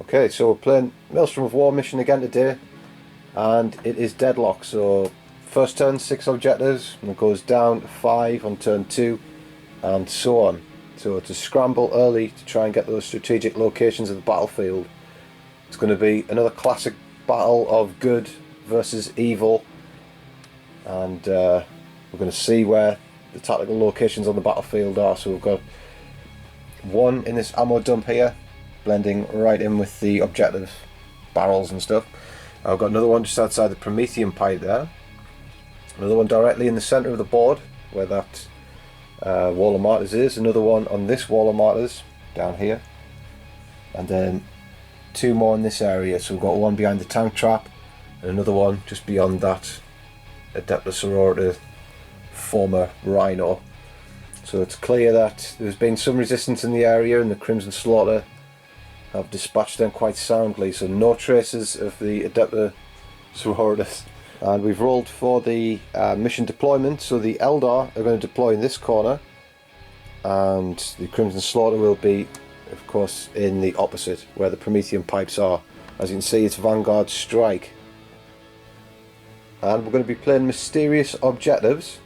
Okay, so we're playing Maelstrom of War mission again today, and it is deadlock. So first turn 6 objectives, and it goes down to 5 on turn 2, and so on. So to scramble early to try and get those strategic locations of the battlefield. It's going to be another classic battle of good versus evil, and we're going to see where the tactical locations on the battlefield are. So we've got one in this ammo dump here, blending right in with the objective barrels and stuff. I've got another one just outside the Promethean pipe there. Another one directly in the centre of the board where that wall of martyrs is. Another one on this wall of martyrs down here. And then two more in this area. So we've got one behind the tank trap and another one just beyond that Adepta Sororita former Rhino. So it's clear that there's been some resistance in the area, and the Crimson Slaughter have dispatched them quite soundly. So no traces of the Adepta Sororitas. And we've rolled for the mission deployment. So the Eldar are going to deploy in this corner, and the Crimson Slaughter will be, of course, in the opposite where the Promethean pipes are. As you can see, it's Vanguard Strike. And we're going to be playing mysterious objectives.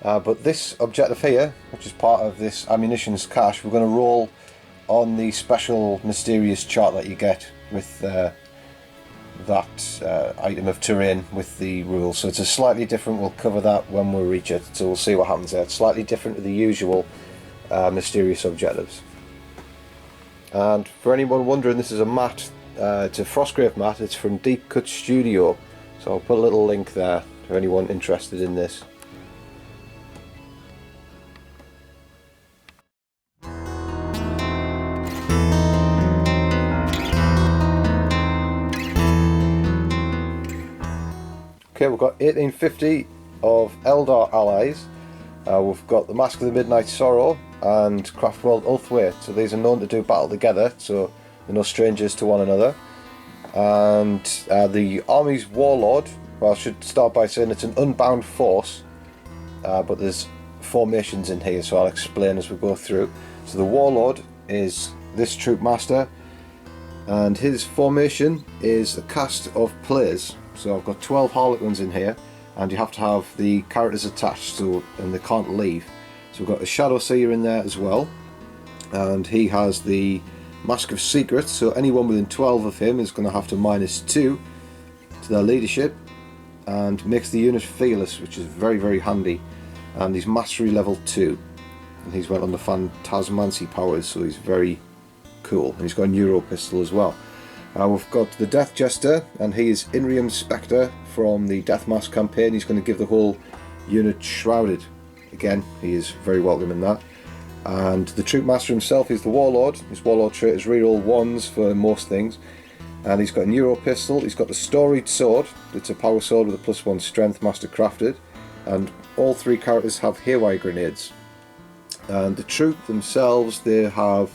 But this objective here, which is part of this ammunitions cache, we're going to roll on the special mysterious chart that you get with that item of terrain with the rules. So it's a slightly different, we'll cover that when we reach it, so we'll see what happens there. It's slightly different to the usual mysterious objectives. And for anyone wondering, this is a mat, it's a Frostgrave mat, it's from Deep Cut Studio, so I'll put a little link there for anyone interested in this. Okay, we've got 1850 of Eldar allies. We've got the Mask of the Midnight Sorrow and Craftworld Ulthwe. So these are known to do battle together, so they're no strangers to one another. And the army's warlord, well, I should start by saying it's an unbound force, but there's formations in here, so I'll explain as we go through. So the warlord is this troop master, and his formation is a cast of players. So I've got 12 Harlequins in here, and you have to have the characters attached, so and they can't leave. So we've got a Shadow Seer in there as well, and he has the Mask of Secrets, so anyone within 12 of him is going to have to -2 to their leadership, and makes the unit fearless, which is very, very handy. And he's Mastery level 2, and he's went on the Phantasmancy powers, so he's very cool. And he's got a Neuro Pistol as well. We've got the Death Jester, and he is Inrium Spectre from the Deathmask campaign. He's going to give the whole unit Shrouded. Again, he is very welcome in that. And the Troop Master himself is the Warlord. His Warlord trait is reroll 1s for most things. And he's got a Neuro Pistol. He's got the Storied Sword. It's a power sword with a +1 strength, master crafted. And all three characters have haywire grenades. And the troop themselves, they have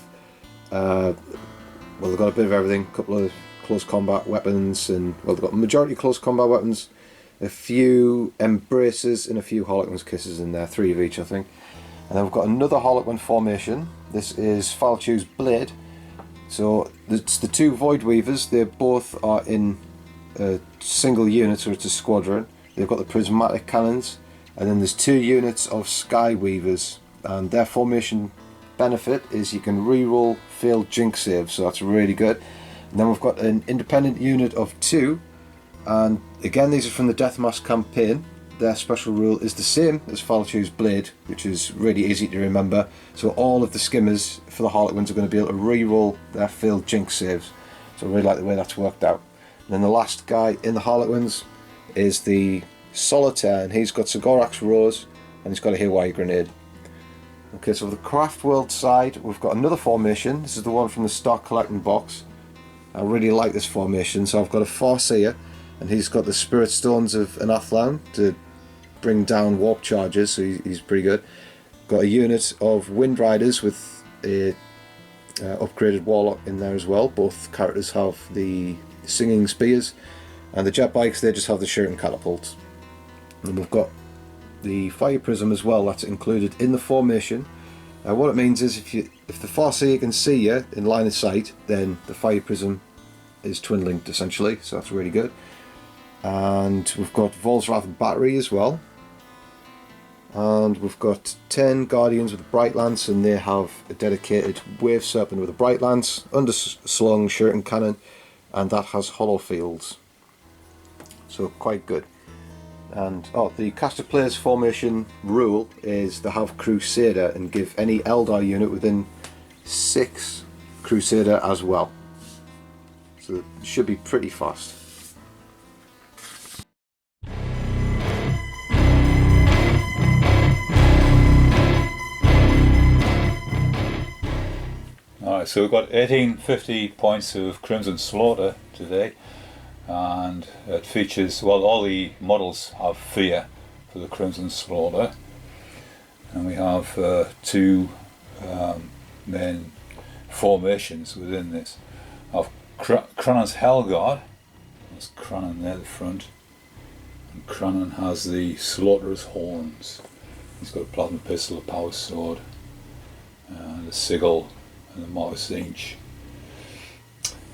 well, they've got a bit of everything, a couple of close combat weapons, and well, they've got a majority close combat weapons, a few embraces, and a few Harlequins kisses in there, 3 of each I think. And then we've got another Harlequin formation. This is Falchew's Blade. So it's the 2 Void Weavers, they both are in a single unit, so it's a squadron. They've got the prismatic cannons, and then there's 2 units of Sky Weavers, and their formation benefit is you can reroll failed jinx saves, so that's really good. And then we've got an independent unit of 2, and again these are from the Deathmask campaign. Their special rule is the same as Falchew's Blade, which is really easy to remember. So all of the skimmers for the Harlequins are going to be able to reroll their failed jinx saves, so I really like the way that's worked out. And then the last guy in the Harlequins is the Solitaire, and he's got Sigorax Rose, and he's got a haywire grenade. Okay, so for the Craft World side, we've got another formation. This is the one from the stock collecting box. I really like this formation. So I've got a Farseer, and he's got the Spirit Stones of an Athlan to bring down warp charges, so he's pretty good. Got a unit of Wind Riders with a upgraded Warlock in there as well. Both characters have the Singing Spears, and the Jet Bikes, they just have the Shooting Catapults. And we've got the Fire Prism as well, that's included in the formation. What it means is if the Farseer can see you in line of sight, then the Fire Prism is twin linked essentially, so that's really good. And we've got Volsrath Battery as well. And we've got 10 Guardians with a Bright Lance, and they have a dedicated Wave Serpent with a Bright Lance, underslung Shuriken Cannon, and that has hollow fields. So quite good. And the caster player's formation rule is to have Crusader and give any Eldar unit within 6 Crusader as well. So it should be pretty fast. Alright, so we've got 1850 points of Crimson Slaughter today, and it features, well, all the models have fear for the Crimson Slaughter, and we have 2 main formations within this. Of Crannon's Hellguard, there's Crannon there at the front, and Crannon has the Slaughterer's Horns. He's got a Plasma Pistol, a Power Sword, and a Sigil, and the Mortis Inch.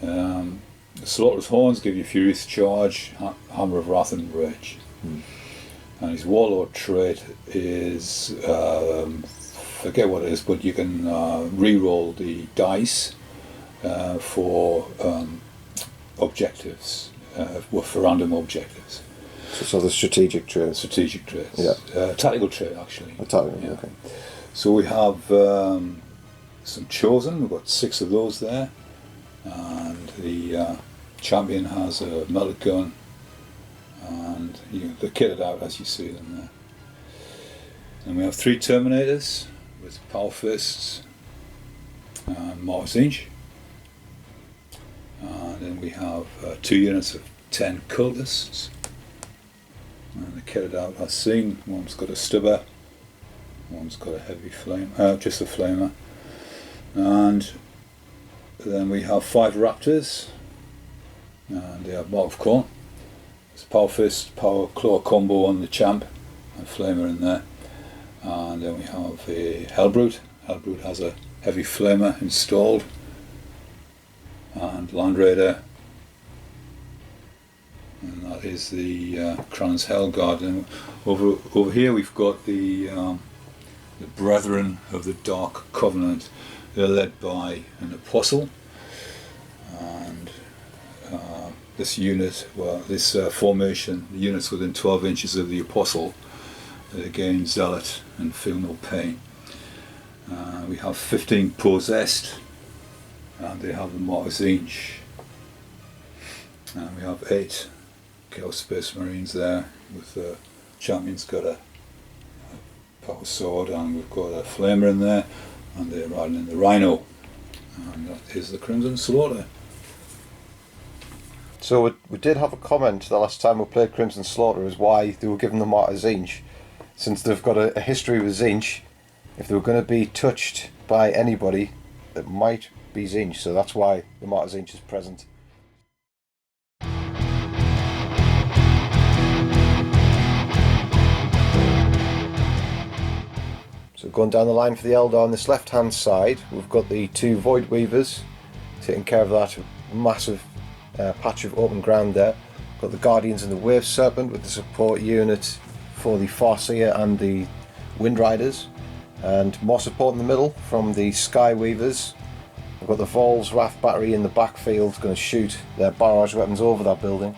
The Slaughterer's Horns give you Furious Charge, Hammer of Wrath and Rage. And his Warlord trait is, forget what it is, but you can re-roll the dice for objectives, for random objectives. So the strategic traits. Strategic traits. Yeah. Tactical trait, actually. A tactical, yeah. Okay. So we have some Chosen, we've got 6 of those there, and the champion has a melted gun, and they're kitted out as you see them there. And we have 3 Terminators with Power Fists and Mortis Inch, and then we have 2 units of 10 Cultists, and they're kitted out as seen. One's got a Stubber, one's got a heavy flame, just a flamer. And then we have 5 Raptors, and they have Mark of Corn. There's Power Fist, Power Claw combo on the Champ, and Flamer in there. And then we have a Hellbrute. Hellbrute has a heavy flamer installed, and Land Raider, and that is the Crannon's Hellguard. And over here we've got the Brethren of the Dark Covenant. They're led by an Apostle, and this unit, well, this formation, the units within 12 inches of the Apostle, they gain Zealot and feel no pain. We have 15 Possessed, and they have the Mortis Inch. And we have 8 Chaos Space Marines there, with the champion's got a Power Sword, and we've got a Flamer in there, and they're riding in the Rhino, and that is the Crimson Slaughter. So we did have a comment the last time we played Crimson Slaughter as why they were given the Martyr Zinch, since they've got a history with Zinch. If they were going to be touched by anybody, it might be Zinch, so that's why the Martyr Zinch is present. So going down the line for the Eldar on this left hand side, we've got the 2 Void Weavers taking care of that massive patch of open ground there. We've got the Guardians and the Wave Serpent with the support unit for the Farseer and the Wind Riders, and more support in the middle from the Sky Weavers. We've got the Volsrath Battery in the backfield going to shoot their barrage weapons over that building,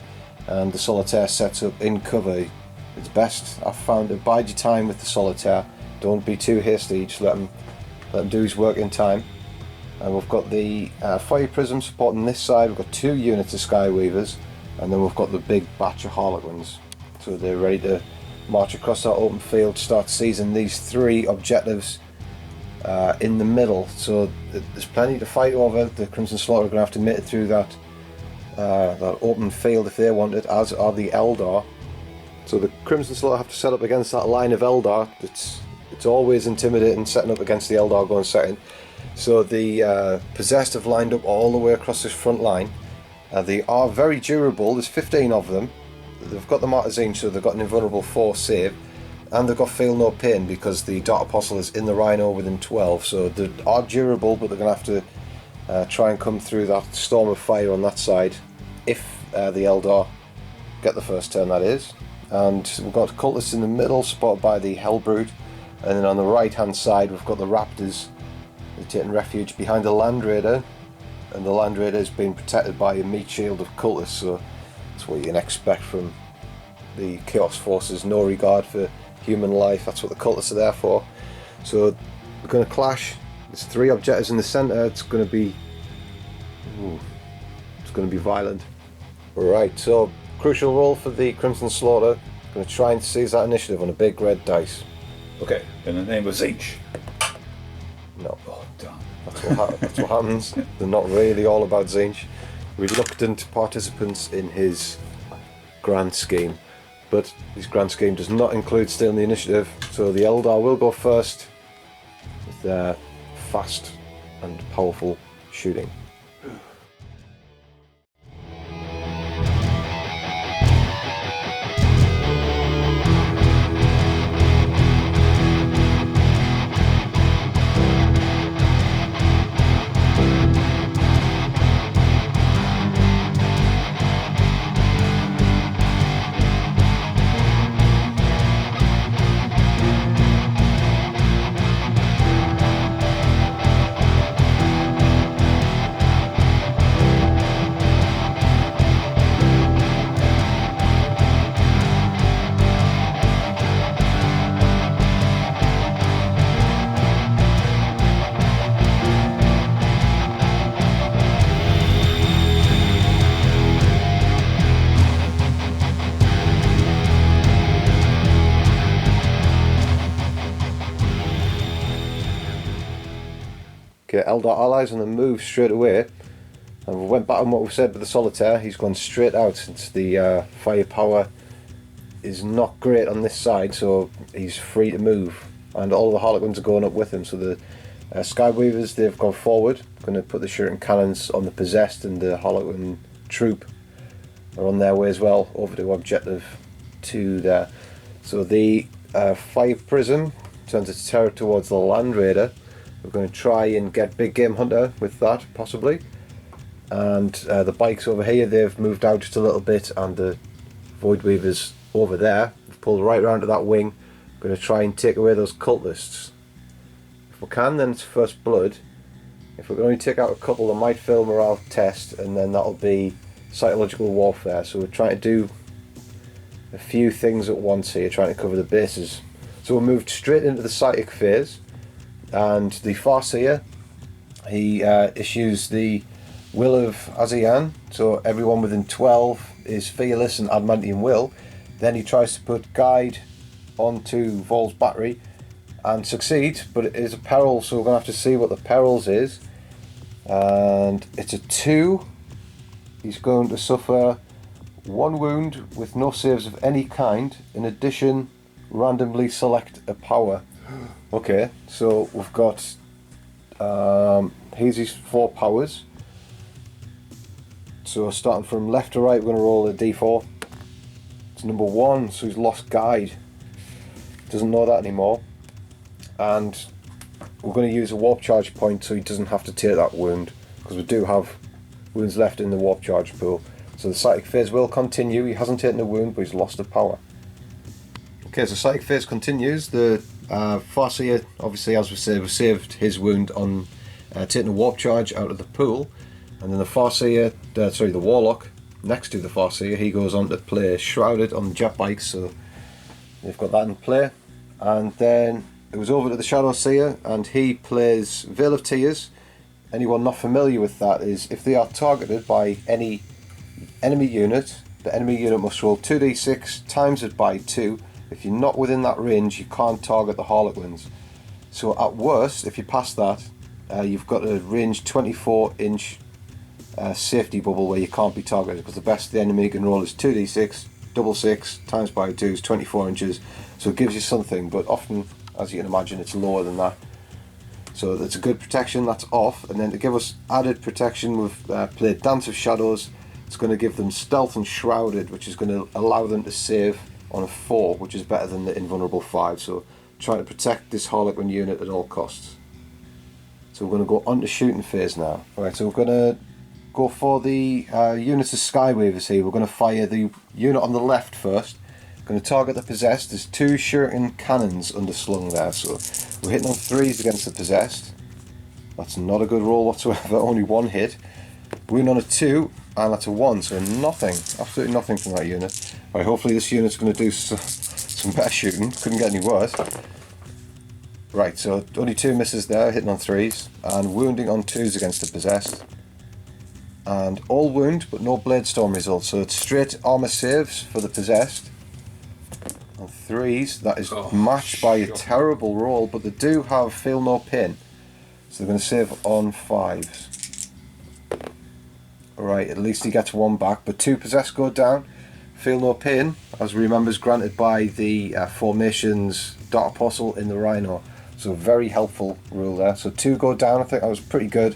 and the Solitaire sets up in cover. It's best, I've found, to bide your time with the Solitaire. Don't be too hasty, just let him do his work in time. And we've got the Fire Prism supporting this side. We've got 2 units of Sky Weavers, and then we've got the big batch of Harlequins. So they're ready to march across that open field, start seizing these 3 objectives in the middle. So there's plenty to fight over. The Crimson Slaughter are going to have to make it through that open field if they want it, as are the Eldar. So the Crimson Slaughter have to set up against that line of Eldar. It's always intimidating setting up against the Eldar going second. So the Possessed have lined up all the way across this front line. They are very durable. There's 15 of them. They've got the Martyr Zinch, so they've got an invulnerable 4 save, and they've got Feel No Pain because the Dark Apostle is in the Rhino within 12. So they are durable, but they're going to have to try and come through that storm of fire on that side, if the Eldar get the first turn, that is. And we've got cultists in the middle, spotted by the Hellbrood, and then on the right hand side we've got the Raptors. They're taking refuge behind the Land Raider, and the Land Raider is being protected by a meat shield of cultists, so that's what you can expect from the Chaos Forces. No regard for human life, that's what the cultists are there for. So we're going to clash. There's 3 objectives in the centre. It's going to be violent. Right, so crucial roll for the Crimson Slaughter. Going to try and seize that initiative on a big red dice. Okay, in the name of Zinch. No. Oh, damn. That's what happens. They're not really all about Zinch. Reluctant participants in his grand scheme. But his grand scheme does not include stealing the initiative, so the Eldar will go first with their fast and powerful shooting. Okay, Eldar allies on the move straight away, and we went back on what we said with the Solitaire. He's gone straight out since the firepower is not great on this side, so he's free to move, and all the Harlequins are going up with him. So the Skyweavers, they've gone forward, going to put the shuriken cannons on the possessed, and the Harlequin troop are on their way as well over to objective 2 there. So the fire prism turns its terror towards the Land Raider. We're going to try and get Big Game Hunter with that, possibly. And the bikes over here, they've moved out just a little bit, and the Void Weavers over there. We've pulled right round to that wing. We're going to try and take away those cultists. If we can, then it's first blood. If we can only take out a couple, I might fail morale test, and then that'll be psychological warfare. So we're trying to do a few things at once here, trying to cover the bases. So we moved straight into the psychic phase. And the Farseer, he issues the Will of Azian, so everyone within 12 is fearless and adamantium will. Then he tries to put Guide onto Vol's battery and succeed, but it is a peril, so we're going to have to see what the perils is. And it's a 2. He's going to suffer 1 wound with no saves of any kind. In addition, randomly select a power. Okay, so we've got here's his 4 powers. So starting from left to right, we're going to roll a d4. It's number 1, so he's lost Guide. Doesn't know that anymore. And we're going to use a warp charge point so he doesn't have to take that wound, because we do have wounds left in the warp charge pool. So the psychic phase will continue. He hasn't taken a wound, but he's lost a power. Okay, so psychic phase continues. The Farseer, obviously, as we said, we saved his wound on taking a warp charge out of the pool, and then the Farseer, the Warlock, next to the Farseer, he goes on to play Shrouded on the jet bikes, so they've got that in play. And then it was over to the Shadow Seer, and he plays Veil of Tears. Anyone not familiar with that is, if they are targeted by any enemy unit, the enemy unit must roll 2d6 times it by 2. If you're not within that range, you can't target the Harlequins. So at worst, if you pass that, you've got a range 24-inch safety bubble where you can't be targeted, because the best the enemy can roll is 2d6, double 6 times by 2 is 24 inches. So it gives you something, but often, as you can imagine, it's lower than that. So that's a good protection, that's off. And then to give us added protection, we've played Dance of Shadows. It's going to give them Stealth and Shrouded, which is going to allow them to save on a 4, which is better than the invulnerable 5. So trying to protect this Harlequin unit at all costs. So we're going to go on to shooting phase now. Right, so we're going to go for the units of Skyweavers here. We're going to fire the unit on the left first. Going to target the possessed. There's 2 shuriken cannons underslung there, so we're hitting on 3s against the possessed. That's not a good roll whatsoever, only 1 hit. Wound on a 2, and that's a 1, so nothing, absolutely nothing from that unit. Right, hopefully this unit's going to do some better shooting, couldn't get any worse. Right, so only 2 misses there, hitting on 3s, and wounding on 2s against the possessed. And all wound, but no blade storm results, so it's straight armour saves for the possessed. On 3s, that is matched by a terrible roll, but they do have feel no pain, so they're going to save on 5s. Right, at least he gets 1 back, but 2 possessed go down. Feel no pain, as we remember, is granted by the formation's Dark Apostle in the Rhino, so very helpful rule there. So 2 go down, I think that was pretty good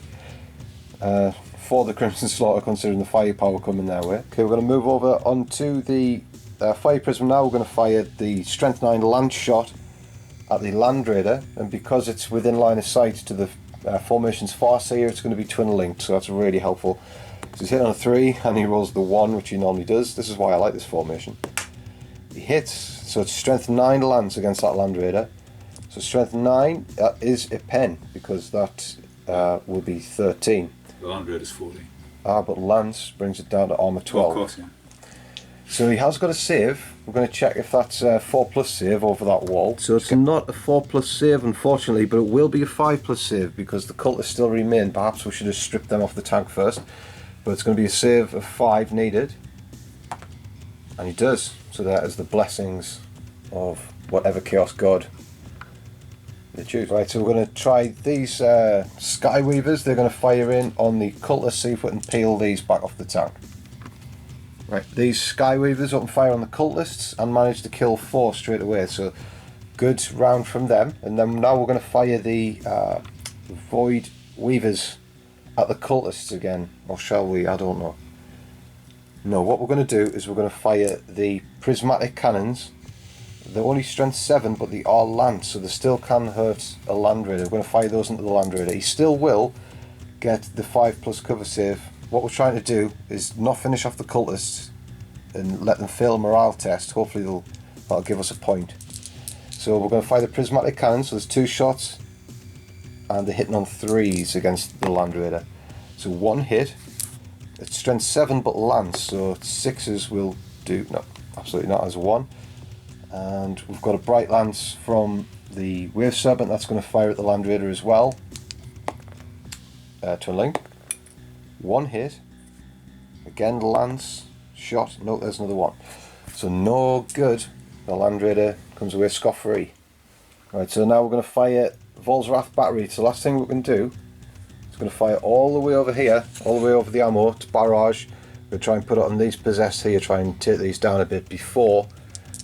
for the Crimson Slaughter, considering the firepower coming their way. Okay, we're going to move over onto the Fire Prism now. We're going to fire the Strength 9 Lance Shot at the Land Raider, and because it's within line of sight to the formation's Farseer, it's going to be twin linked, so that's really helpful. So he's hit on a 3 and he rolls the 1, which he normally does. This is why I like this formation. He hits, so it's Strength 9 Lance against that Land Raider. So Strength 9 is a pen, because that will be 13. The Land Raider's 40. But Lance brings it down to armour 12. Oh, of course, yeah. So he has got a save. We're going to check if that's a 4+ save over that wall. So it's not a 4+ save, unfortunately, but it will be a 5+ save because the cultists still remain. Perhaps we should have stripped them off the tank first. But it's going to be a save of 5 needed. And he does. So that is the blessings of whatever Chaos God they choose. Right, so we're going to try these Skyweavers. They're going to fire in on the cultists, see if we can peel these back off the tank. Right, these Skyweavers open fire on the cultists and manage to kill 4 straight away, so good round from them. And then now we're going to fire the Void Weavers at the cultists again, or shall we? I don't know. No, what we're going to do is we're going to fire the prismatic cannons. They're only strength 7, but they are lance, so they still can hurt a Land Raider. We're going to fire those into the Land Raider. He still will get the 5+ cover save. What we're trying to do is not finish off the cultists and let them fail a morale test. Hopefully that'll give us a point. So we're going to fire the prismatic cannon, so there's 2 shots, and they're hitting on 3s against the Land Raider. So 1 hit, it's strength 7 but lance, so 6s will do, no, absolutely not, as 1. And we've got a bright lance from the Wave Serpent, that's going to fire at the Land Raider as well. Twin link. 1 hit, again lance, shot, no, there's another 1. So no good, the Land Raider comes away scot-free. Right, so now we're going to fire Vol's Wrath Battery. So the last thing we can do is going to fire all the way over here, all the way over the ammo to barrage. We're going to try and put it on these possessed here, try and take these down a bit before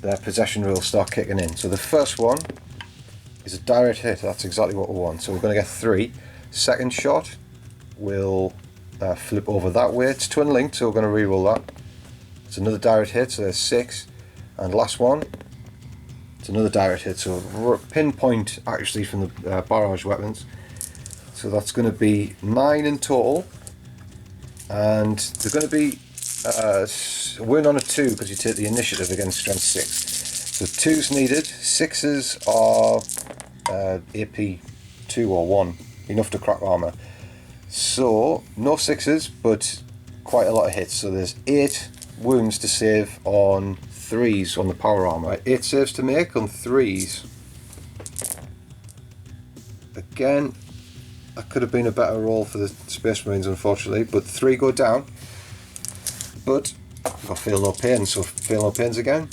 their possession rules start kicking in. So the first one is a direct hit, that's exactly what we want. So we're going to get 3. Second shot will flip over that way. It's twin linked, so we're going to re-roll that. It's another direct hit, so there's 6. And last one, it's another direct hit, so pinpoint actually from the barrage weapons. So that's going to be 9 in total, and they're going to be win on a 2 because you take the initiative against strength 6. So 2's needed, 6's are AP 2 or 1, enough to crack armour. So no 6's, but quite a lot of hits. So there's 8 wounds to save on 3s on the power armour. Right, 8 saves to make on 3s. Again, that could have been a better roll for the Space Marines, unfortunately, but 3 go down. But I've got Feel No Pain, so Feel No Pains again.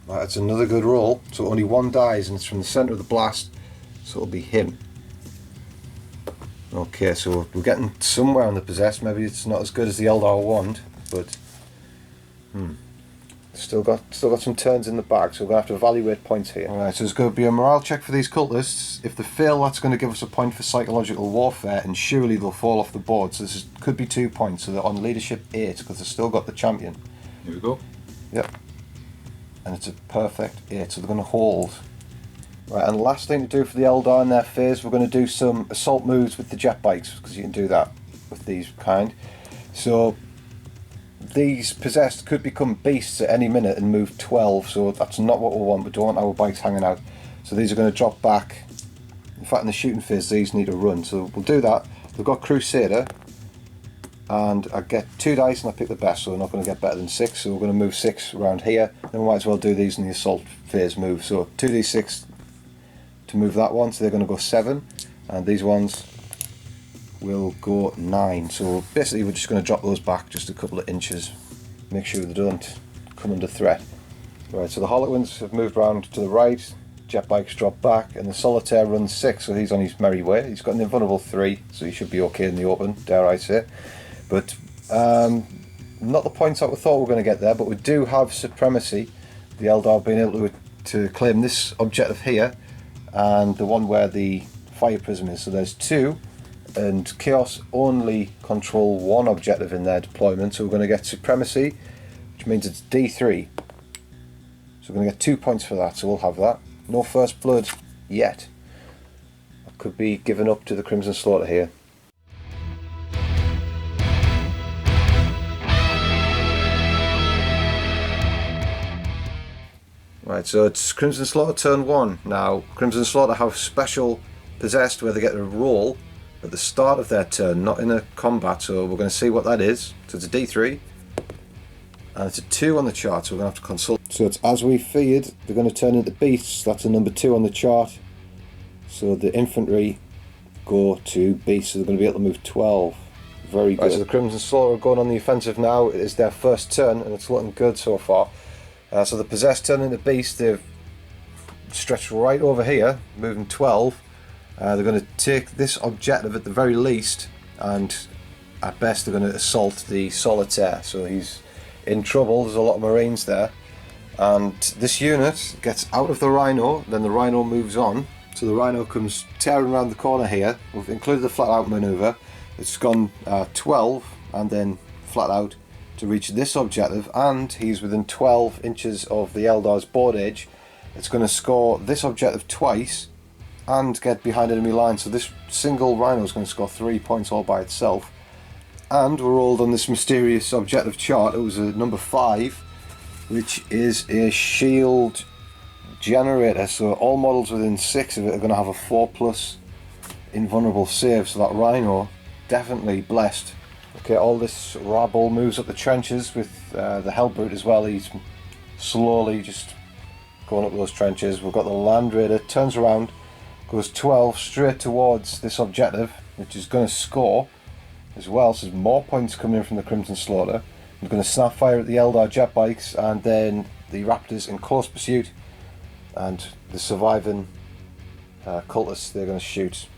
Right, that's another good roll. So only 1 dies, and it's from the centre of the blast, so it'll be him. Okay, so we're getting somewhere on the possessed. Maybe it's not as good as the Eldar wand, but still got some turns in the bag, so we're going to have to evaluate points here. Alright, so there's going to be a morale check for these cultists. If they fail, that's going to give us a point for psychological warfare, and surely they'll fall off the board. So this could be 2 points, so they're on leadership 8 because they've still got the champion. Here we go. Yep. And it's a perfect 8, so they're going to hold Right, and last thing to do for the Eldar in their phase, we're going to do some assault moves with the jet bikes, because you can do that with these kind. So these possessed could become beasts at any minute and move 12, so that's not what we want. We don't want our bikes hanging out. So these are going to drop back. In fact, in the shooting phase, these need to run, so we'll do that. We've got Crusader, and I get 2 dice and I pick the best, so we're not going to get better than 6, so we're going to move 6 around here. Then we might as well do these in the assault phase move. So 2d6 to move that one, so they're going to go 7, and these ones will go 9. So basically we're just going to drop those back just a couple of inches, make sure they don't come under threat. Right, so the Harlequins have moved around to the right, jet bikes drop back, and the Solitaire runs 6, so he's on his merry way. He's got an invulnerable 3, so he should be okay in the open, dare I say. But not the points that we thought we were going to get there, but we do have supremacy. The Eldar being able to claim this objective here, and the one where the fire prism is. So there's 2, and Chaos only control 1 objective in their deployment, so we're going to get supremacy, which means it's D3. So we're going to get 2 points for that, so we'll have that. No first blood yet. I could be given up to the Crimson Slaughter here. Right, so it's Crimson Slaughter turn 1. Now, Crimson Slaughter have special possessed where they get a roll at the start of their turn, not in a combat, so we're going to see what that is. So it's a D3, and it's a 2 on the chart, so we're going to have to consult. So it's as we feared, they're going to turn into beasts. That's a number 2 on the chart. So the infantry go to beasts, so they're going to be able to move 12. Very good. Right, so the Crimson Slaughter are going on the offensive now. It is their first turn, and it's looking good so far. So the possessed turn into beast, they've stretched right over here, moving 12. They're going to take this objective at the very least, and at best they're going to assault the Solitaire. So he's in trouble, there's a lot of Marines there. And this unit gets out of the Rhino, then the Rhino moves on. So the Rhino comes tearing around the corner here. We've included the flat out manoeuvre. It's gone 12 and then flat out to reach this objective, and he's within 12 inches of the Eldar's board edge. It's going to score this objective twice and get behind enemy lines, so this single Rhino is going to score 3 points all by itself. And we're rolled on this mysterious objective chart. It was a number 5, which is a shield generator, so all models within 6 of it are going to have a 4+ invulnerable save, so that Rhino definitely blessed. Okay, all this rabble moves up the trenches with the Hellbrute as well. He's slowly just going up those trenches. We've got the Land Raider, turns around, goes 12 straight towards this objective, which is going to score as well. So there's more points coming in from the Crimson Slaughter. We're going to snap fire at the Eldar jet bikes, and then the Raptors in close pursuit, and the surviving cultists, they're going to shoot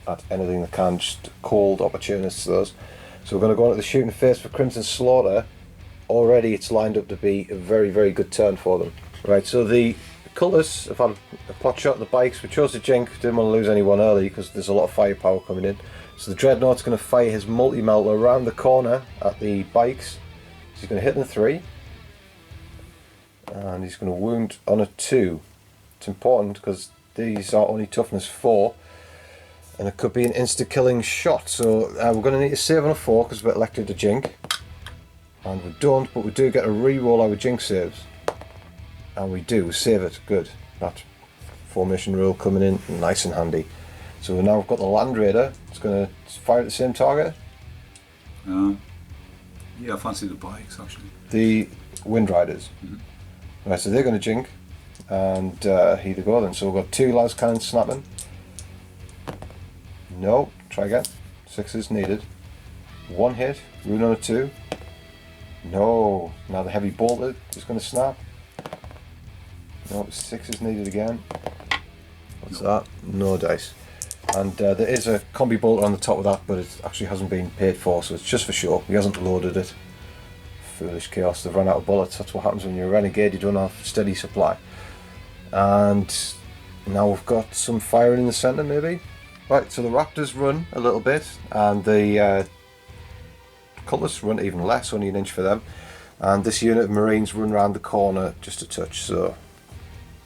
at anything they can, just cold opportunists those. So we're going to go into the shooting phase for Crimson Slaughter. Already it's lined up to be a very, very good turn for them. Right, so the cultists have had a pot shot at the bikes. We chose to jink, didn't want to lose anyone early because there's a lot of firepower coming in. So the Dreadnought's going to fire his multi-melter around the corner at the bikes. So he's going to hit the 3. And he's going to wound on a 2. It's important because these are only toughness 4. And it could be an insta-killing shot, so we're going to need to save on a 4 because we're elected to jink. And we don't, but we do get to re-roll our jink saves. And we do, save it, good. That formation rule coming in nice and handy. So now we've got the Land Raider, it's going to fire at the same target. Yeah, I fancy the bikes actually. The Wind Riders. Mm-hmm. Right, so they're going to jink, and here they go then. So we've got 2 las cannons snapping. No, try again. 6 is needed. 1 hit, rune on a 2. No, now the heavy bolted is going to snap. No, 6 is needed again. What's that? No dice. And there is a combi bolter on the top of that, but it actually hasn't been paid for, so it's just for show. He hasn't loaded it. Foolish chaos, they've run out of bullets. That's what happens when you're a renegade, you don't have steady supply. And now we've got some firing in the centre maybe. Right, so the Raptors run a little bit, and the Cultists run even less, only an inch for them. And this unit of Marines run around the corner just a touch, so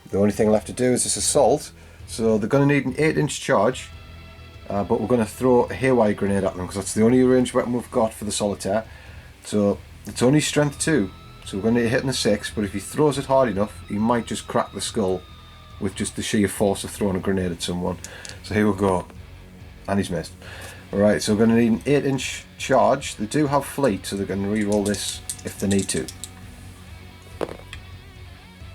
the only thing left to do is this assault. So they're going to need an 8-inch charge, but we're going to throw a haywire grenade at them because that's the only ranged weapon we've got for the Solitaire. So it's only strength 2, so we're going to hit in a 6, but if he throws it hard enough, he might just crack the skull with just the sheer force of throwing a grenade at someone. So here we go. And he's missed. Alright, so we're going to need an 8-inch charge. They do have fleet, so they're going to re-roll this if they need to.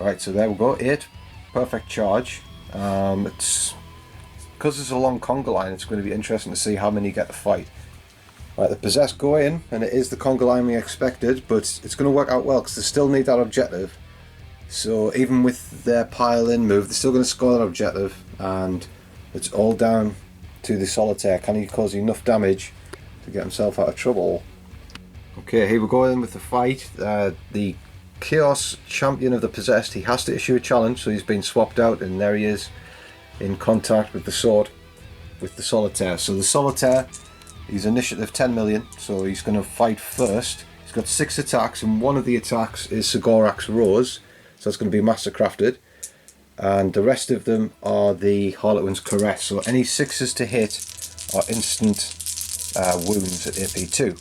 Alright, so there we go, 8. Perfect charge. It's because it's a long conga line, it's going to be interesting to see how many get to fight. Right, the possessed go in, and it is the conga line we expected, but it's going to work out well because they still need that objective. So even with their pile-in move, they're still going to score that objective, and it's all down to the Solitaire. Can he cause enough damage to get himself out of trouble? Okay, here we go in with the fight. The Chaos Champion of the Possessed, he has to issue a challenge, so he's been swapped out, and there he is in contact with the sword with the Solitaire. So the Solitaire, he's initiative 10 million, so he's going to fight first. He's got 6 attacks, and one of the attacks is Sigorak's Rose, so that's going to be master-crafted, and the rest of them are the Harlequins Caress. So any 6s to hit are instant wounds at AP 2.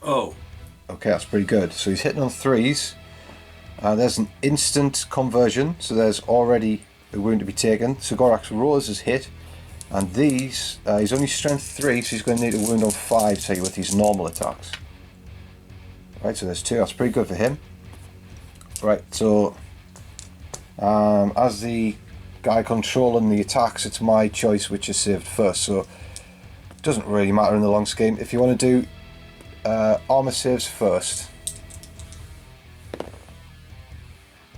Oh. Okay, that's pretty good. So he's hitting on 3s. There's an instant conversion, so there's already a wound to be taken. Sigorak's Rose is hit, and these, he's only strength 3, so he's going to need a wound on 5 say, with his normal attacks. Right, so there's 2, that's pretty good for him. Right, so as the guy controlling the attacks, it's my choice which is saved first, so it doesn't really matter in the long scheme. If you want to do armor saves first.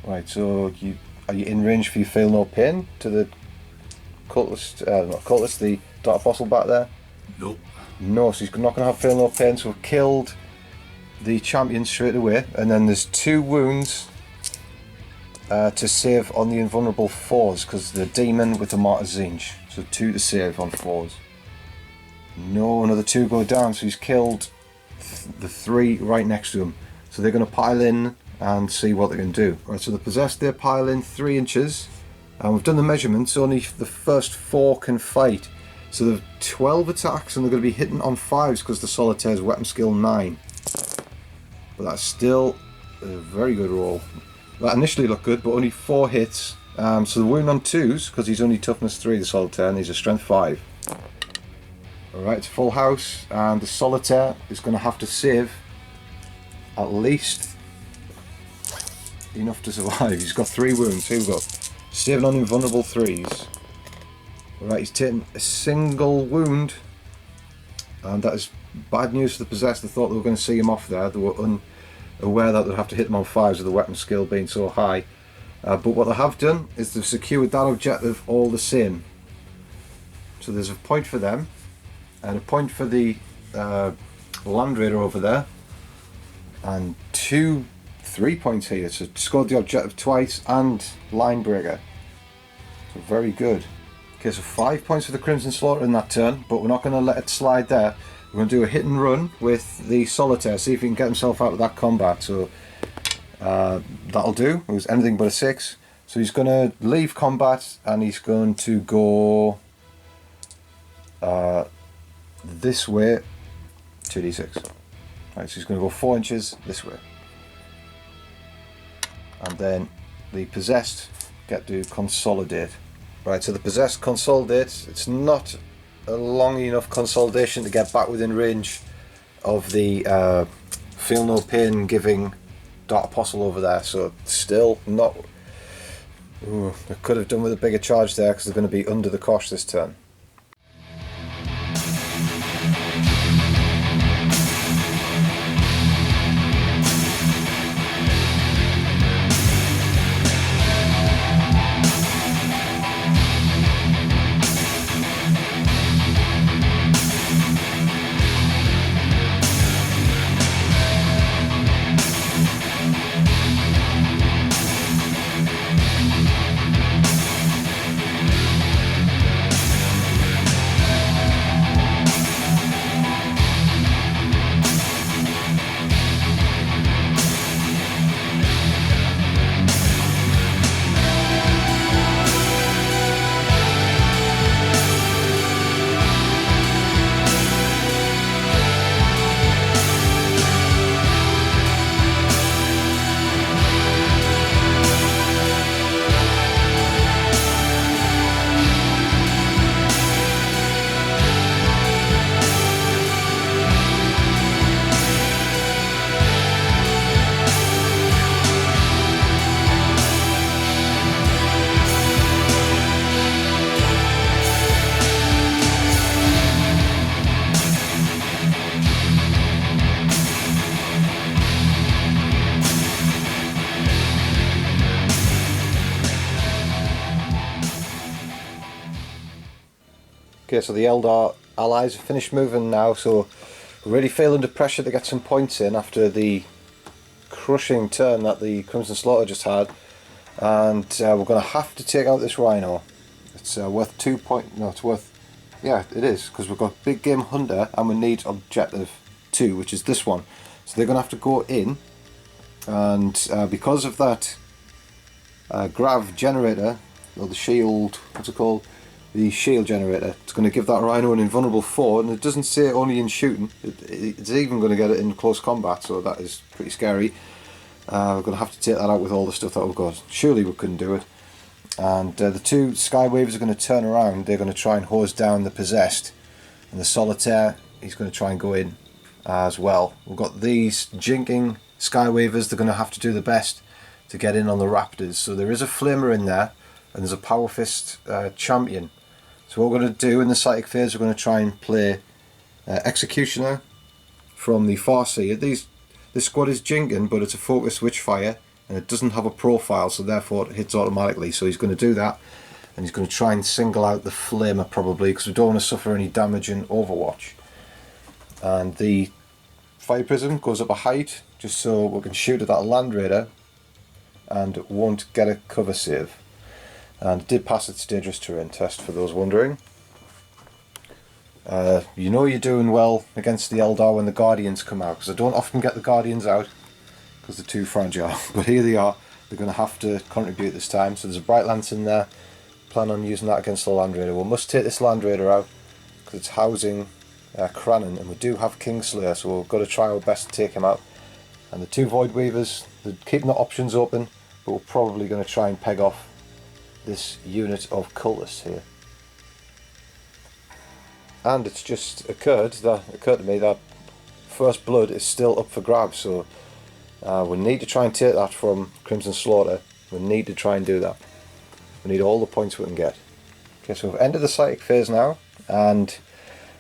Right, so are you in range for you feel no pain to the cultist, not cultist, the Dark Apostle back there? Nope. No, so he's not going to have feel no pain, so we've killed the champion straight away, and then there's 2 wounds to save on the invulnerable 4s, because the demon with the Martyr Zinj, so 2 to save on 4s. No, another 2 go down, so he's killed the 3 right next to him. So they're going to pile in and see what they can do. Right, so the possessed, they pile in 3 inches, and we've done the measurements, only the first 4 can fight. So they've 12 attacks, and they're going to be hitting on 5s because the Solitaire's weapon skill 9. But that's still a very good roll. That initially looked good, but only 4 hits. So the wound on 2s, because he's only toughness 3, the Solitaire, and he's a strength 5. Alright, it's full house, and the Solitaire is going to have to save at least enough to survive. He's got 3 wounds. Here we go. Saving on invulnerable 3s. Alright, he's taken a single wound, and that is bad news for the possessed. They thought they were going to see him off there. They were unaware that they'd have to hit him on 5s with the weapon skill being so high. But what they have done is they've secured that objective all the same. So there's a point for them, and a point for the Land Raider over there, and 3 points here. So scored the objective twice, and Line Breaker. So very good. Okay, so 5 points for the Crimson Slaughter in that turn, but we're not going to let it slide there. We're going to do a hit and run with the Solitaire, see if he can get himself out of that combat. So that'll do. It was anything but a 6. So he's going to leave combat, and he's going to go this way, 2d6. Right, so he's going to go 4 inches this way. And then the possessed get to consolidate. Right, so the possessed consolidates. It's not a long enough consolidation to get back within range of the feel no pain giving Dark Apostle over there, so still not. Ooh, I could have done with a bigger charge there because they're going to be under the cosh this turn. Okay, so the Eldar allies have finished moving now, so we really feel under pressure to get some points in after the crushing turn that the Crimson Slaughter just had. And we're going to have to take out this Rhino. It's worth 2 points. No, it's worth... Yeah, it is, because we've got Big Game Hunter and we need Objective 2, which is this one. So they're going to have to go in, and because of that grav generator, or the shield, what's it called? The shield generator. It's going to give that Rhino an invulnerable 4, and it doesn't say only in shooting. It's even going to get it in close combat, so that is pretty scary. We're going to have to take that out with all the stuff that we've got. Surely we couldn't do it. And the two Skywavers are going to turn around. They're going to try and hose down the Possessed. And the Solitaire, he's going to try and go in as well. We've got these jinking Skywavers. They're going to have to do the best to get in on the Raptors. So there is a Flamer in there, and there's a Power Fist champion. So what we're going to do in the Psychic phase, we're going to try and play Executioner from the Farseer. This squad is jinking, but it's a focused Witchfire, and it doesn't have a profile, so therefore it hits automatically. So he's going to do that, and he's going to try and single out the Flamer probably, because we don't want to suffer any damage in Overwatch. And the Fire Prism goes up a height, just so we can shoot at that Land Raider, and won't get a cover save. And it did pass its dangerous terrain test, for those wondering. You know you're doing well against the Eldar when the Guardians come out, because I don't often get the Guardians out because they're too fragile. But here they are. They're going to have to contribute this time. So there's a Bright Lance in there. Plan on using that against the Land Raider. We must take this Land Raider out because it's housing Crannon, and we do have Kingslayer, so we've got to try our best to take him out. And the two Void Weavers, they're keeping the options open, but we're probably going to try and peg off this unit of cultists here. And it's just occurred to me that First Blood is still up for grabs, so we need to try and take that from Crimson Slaughter. We need to try and do that. We need all the points we can get. Okay, so we've ended the Psychic phase now, and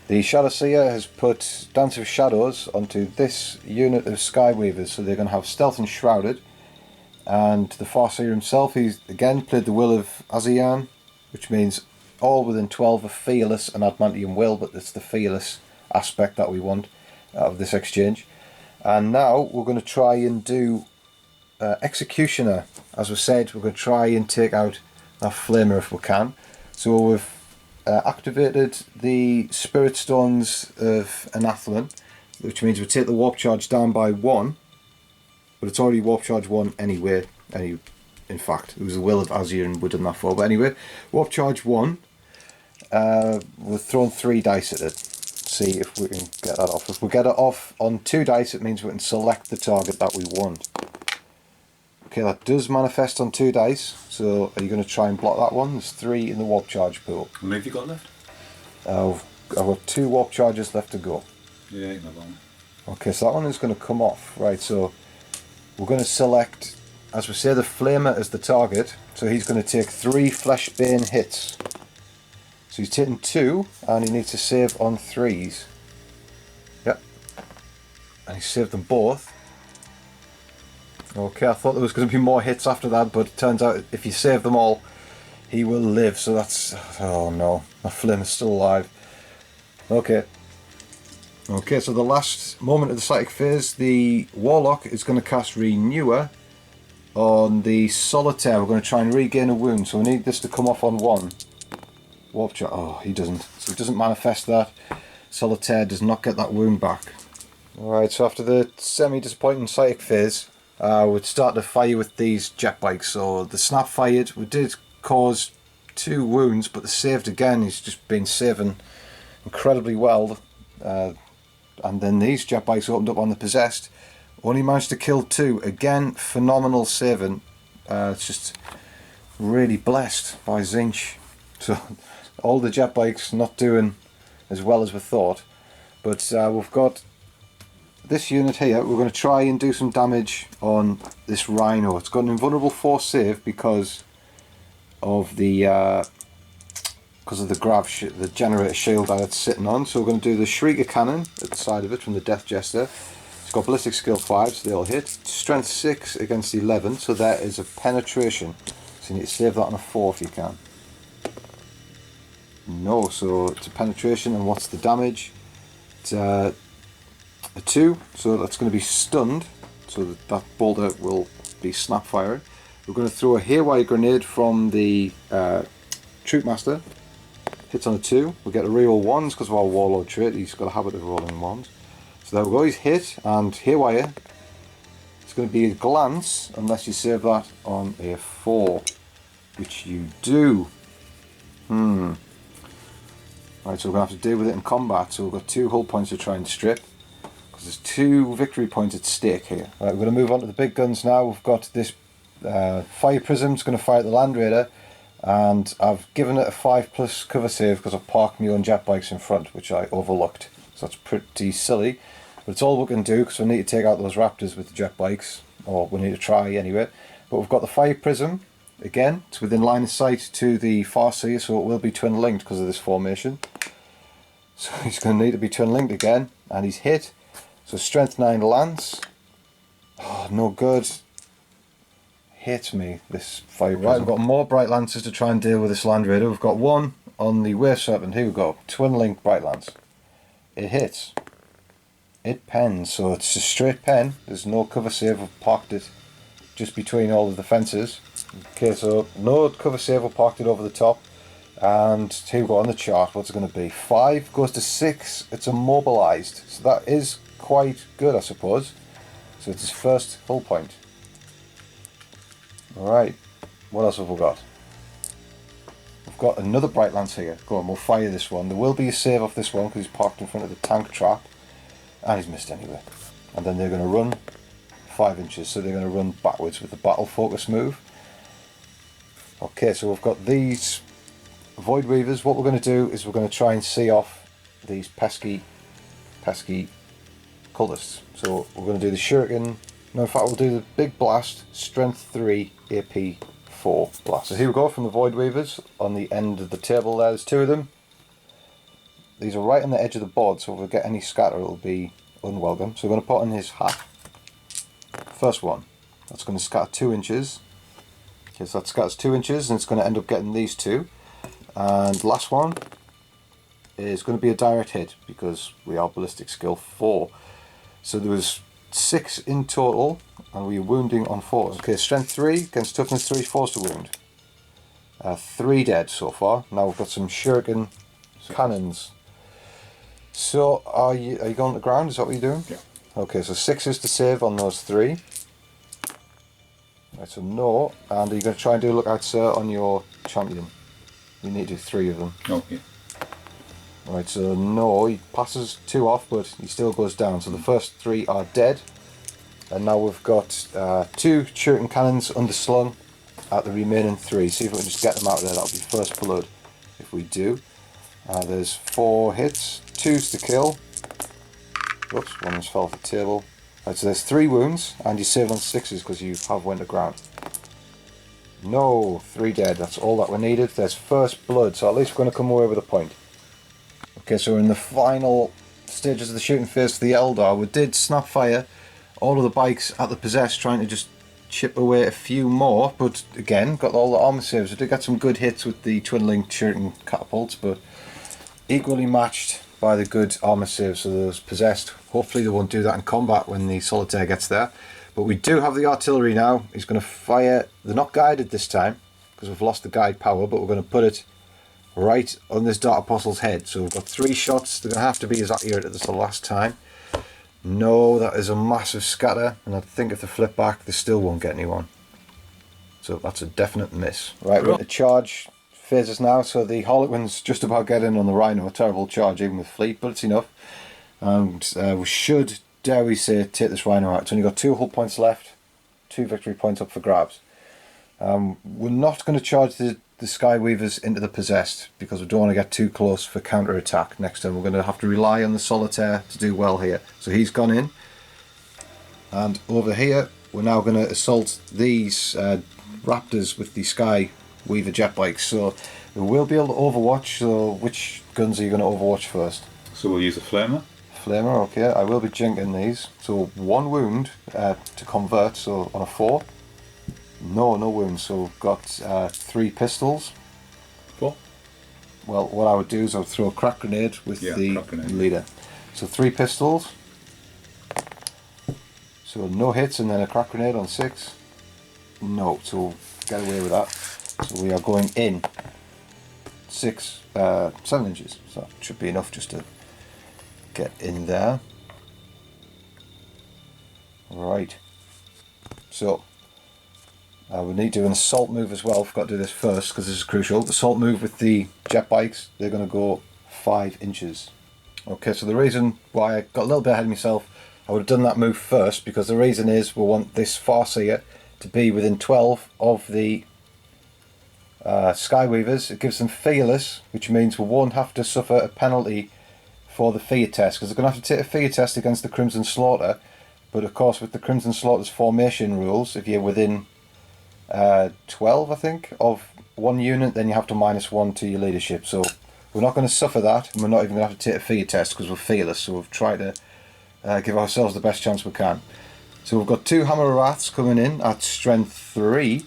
the Shadow Seer has put Dance of Shadows onto this unit of Skyweavers, so they're going to have Stealth and Shrouded. And the Farseer himself, he's again played the Will of Azian, which means all within 12 are Fearless and Adamantium Will, but it's the Fearless aspect that we want out of this exchange. And now we're going to try and do Executioner. As we said, we're going to try and take out that Flamer if we can. So we've activated the Spirit Stones of Anathlon, which means we take the Warp Charge down by 1. But it's already Warp Charge 1 anyway. In fact, it was the Will of Azir and we've done that for. But anyway, Warp Charge 1. We're throwing 3 dice at it. See if we can get that off. If we get it off on 2 dice, it means we can select the target that we want. Okay, that does manifest on 2 dice. So are you going to try and block that one? There's 3 in the Warp Charge pool. How many have you got left? I've got 2 Warp Charges left to go. Yeah, no problem. Okay, so that one is going to come off. Right, so we're going to select, as we say, the Flamer as the target. So he's going to take 3 Fleshbane hits. So he's taking 2, and he needs to save on 3s. Yep. And he saved them both. Okay, I thought there was going to be more hits after that, but it turns out if you save them all, he will live. So that's... oh no, that Flamer's still alive. Okay. Okay, so the last moment of the Psychic phase, the Warlock is going to cast Renewer on the Solitaire. We're going to try and regain a wound, so we need this to come off on 1. Warp Charge. Oh, he doesn't. So he doesn't manifest that. Solitaire does not get that wound back. Alright, so after the semi-disappointing Psychic phase, we'd start to fire with these jet bikes. So the Snap fired. We did cause 2 wounds, but the saved again. He's just been saving incredibly well. And then these jet bikes opened up on the Possessed. Only managed to kill 2. Again, phenomenal saving. It's just really blessed by Zinch. So all the jet bikes not doing as well as we thought. But we've got this unit here. We're going to try and do some damage on this Rhino. It's got an invulnerable 4 save because of the the generator shield that it's sitting on. So we're going to do the Shrieker Cannon at the side of it from the Death Jester. It's got Ballistic Skill 5, so they all hit. Strength 6 against 11, so there is a penetration. So you need to save that on a 4 if you can. No, so it's a penetration, and what's the damage? It's a 2, so that's going to be stunned, so that boulder will be snap firing. We're going to throw a haywire grenade from the Troop Master. Hits on a 2. We'll get a reroll 1s because of our Warlord trait. He's got a habit of rolling 1s. So there we go, he's hit, and haywire. It's going to be a glance unless you save that on a 4, which you do. Right, so we're going to have to deal with it in combat. So we've got 2 hull points to try and strip, because there's 2 victory points at stake here. Right, we're going to move on to the big guns now. We've got this fire prism. It's going to fire at the Land Raider, and I've given it a 5+ cover save because I've parked my own jet bikes in front, which I overlooked. So that's pretty silly, but it's all we can do because we need to take out those raptors with the jet bikes, or we need to try anyway. But we've got the fire prism. Again, it's within line of sight to the Farseer, so it will be twin linked because of this formation. So he's going to need to be twin linked again, and he's hit. So strength 9 lance. Oh, no good. Hates me, this fire prism. Right, we've got more bright lances to try and deal with this Land Raider. We've got one on the Wave Serpent. Here we go. Twin linked bright lance. It hits. It pens, so it's a straight pen. There's no cover save. I've parked it just between all of the fences. Okay, so no cover save. I've parked it over the top. And here we go on the chart. What's it going to be? 5 goes to 6. It's immobilized. So that is quite good, I suppose. So it's his first hull point. Alright, what else have we got? We've got another bright lance here. Go on, we'll fire this one. There will be a save off this one because he's parked in front of the tank trap. And he's missed anyway. And then they're going to run 5 inches. So they're going to run backwards with the battle focus move. Okay, so we've got these Void Weavers. What we're going to do is we're going to try and see off these pesky cultists. So we're going to do the shuriken. No, in fact we'll do the big blast, strength 3, AP 4 blast. So here we go from the Void Weavers on the end of the table there. There's 2 of them. These are right on the edge of the board, so if we get any scatter it'll be unwelcome. So we're going to put on his hat. First one. That's going to scatter 2 inches. Okay, so that scatters 2 inches, and it's going to end up getting these 2. And last one is going to be a direct hit because we are ballistic skill 4. So there was 6 in total, and we're wounding on 4. Okay, strength 3 against toughness 3, force to wound. 3 dead so far. Now we've got some shuriken cannons. So are you going to the ground? Is that what you're doing? Yeah. Okay, so 6 is to save on those 3. Right, so no. And are you going to try and do a lookout, sir, on your champion? You need to do 3 of them. Okay. Right, so no, he passes 2 off, but he still goes down. So the first 3 are dead. And now we've got 2 shuriken cannons underslung at the remaining 3. See if we can just get them out of there. That'll be first blood if we do. There's 4 hits, 2's to kill. Whoops, one has fell off the table. Right, so there's 3 wounds, and you save on 6s because you have went to ground. No, 3 dead, that's all that we needed. There's first blood, so at least we're going to come away with a point. Okay, so we're in the final stages of the shooting phase for the Eldar. We did snap fire all of the bikes at the possessed, trying to just chip away a few more, but again, got all the armor saves. We did get some good hits with the twin-linked shuriken catapults, but equally matched by the good armor saves. So those possessed, hopefully they won't do that in combat when the solitaire gets there. But we do have the artillery now. He's going to fire. They're not guided this time because we've lost the guide power, but we're going to put it right on this Dark Apostle's head. So we've got 3 shots. They're going to have to be as accurate as the last time. No, that is a massive scatter, and I think if they flip back they still won't get anyone. So that's a definite miss. Right, we're in the charge phases now. So the Harlequins just about get in on the Rhino. Terrible charge even with fleet, but it's enough. And we should, dare we say, take this Rhino out. It's only got 2 hull points left, 2 victory points up for grabs. We're not going to charge the Sky Weavers into the possessed because we don't want to get too close for counter attack next time. We're going to have to rely on the solitaire to do well here. So he's gone in, and over here we're now going to assault these raptors with the Sky Weaver jet bikes. So we will be able to overwatch. So which guns are you going to overwatch first? So we'll use a flamer. Flamer, okay. I will be jinking these. So 1 wound to convert. So on a 4. No wounds. So we've got 3 pistols. 4. well, what I would do is I would throw a crack grenade with the crack grenade. leader. So 3 pistols. So no hits and then a crack grenade on 6. No, so we'll get away with that. So we are going in 7 inches. So that should be enough just to get in there. Right. So we need to do an assault move as well. Forgot to do this first because this is crucial. The assault move with the jet bikes, they're going to go 5 inches. Okay, so the reason why I got a little bit ahead of myself, I would have done that move first because the reason is we want this Farseer to be within 12 of the Skyweavers. It gives them fearless, which means we won't have to suffer a penalty for the fear test because they're going to have to take a fear test against the Crimson Slaughter. But of course, with the Crimson Slaughter's formation rules, if you're within 12, I think, of one unit, then you have to -1 to your leadership. So we're not going to suffer that, and we're not even going to have to take a fear test because we're fearless. So we've tried to give ourselves the best chance we can. So we've got 2 Hammer Wraths coming in at strength 3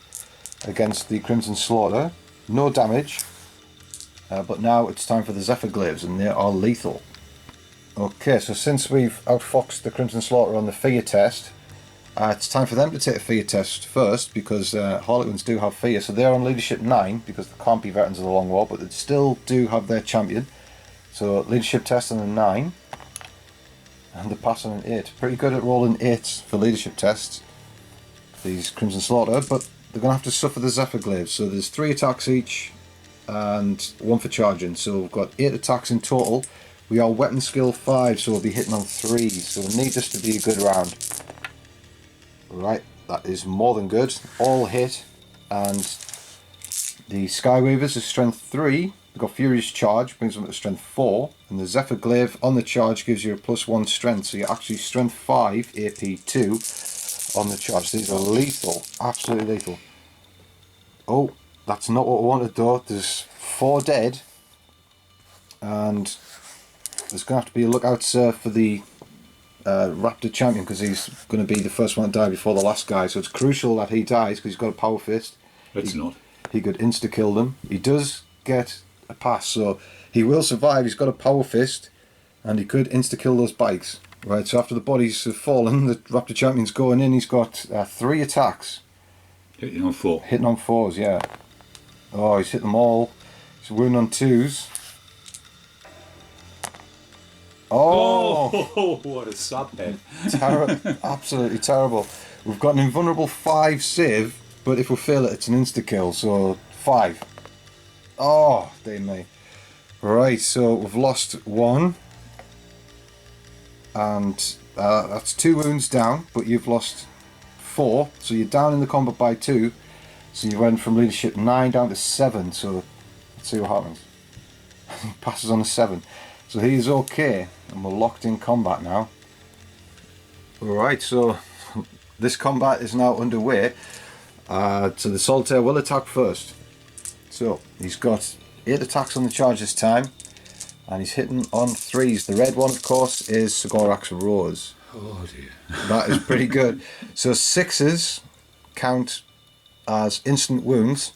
against the Crimson Slaughter. No damage, but now it's time for the Zephyr Glaives, and they are lethal. Okay, so since we've outfoxed the Crimson Slaughter on the fear test, it's time for them to take a fear test first because Harlequins do have fear. So they're on leadership 9 because they can't be veterans of the Long War, but they still do have their champion. So leadership test on a 9. And they pass on an 8. Pretty good at rolling 8s for leadership tests, these Crimson Slaughter, but they're going to have to suffer the Zephyr Glaives. So there's 3 attacks each and 1 for charging. So we've got 8 attacks in total. We are weapon skill 5, so we'll be hitting on 3s. So we need this to be a good round. Right, that is more than good. All hit. And the Skyweavers is strength 3. We've got Furious Charge, brings them up to strength 4, and the Zephyr Glaive on the charge gives you a +1 strength, so you're actually strength 5, AP 2 on the charge. These are lethal, absolutely lethal. Oh, that's not what we wanted though. There's 4 dead, and there's going to have to be a lookout for the Raptor Champion because he's going to be the first one to die before the last guy, so it's crucial that he dies because he's got a power fist. He could insta-kill them. He does get a pass, so he will survive. He's got a power fist and he could insta-kill those bikes. Right, so after the bodies have fallen, the Raptor Champion's going in. He's got 3 attacks. Hitting on 4. Hitting on 4s, yeah. Oh, he's hit them all. He's wounding on 2s. Oh, what a subhead. Absolutely terrible. We've got an invulnerable 5 save, but if we fail it, it's an insta-kill, so 5. Oh, dear me. Right, so we've lost 1. And that's 2 wounds down, but you've lost 4. So you're down in the combat by 2. So you went from leadership 9 down to 7. So let's see what happens. He passes on a 7. So he is okay. And we're locked in combat now. Alright, so this combat is now underway. So the Solitaire will attack first. So he's got 8 attacks on the charge this time, and he's hitting on 3s. The red one, of course, is Sigorak's Rose. Oh dear. That is pretty good. So 6s count as instant wounds,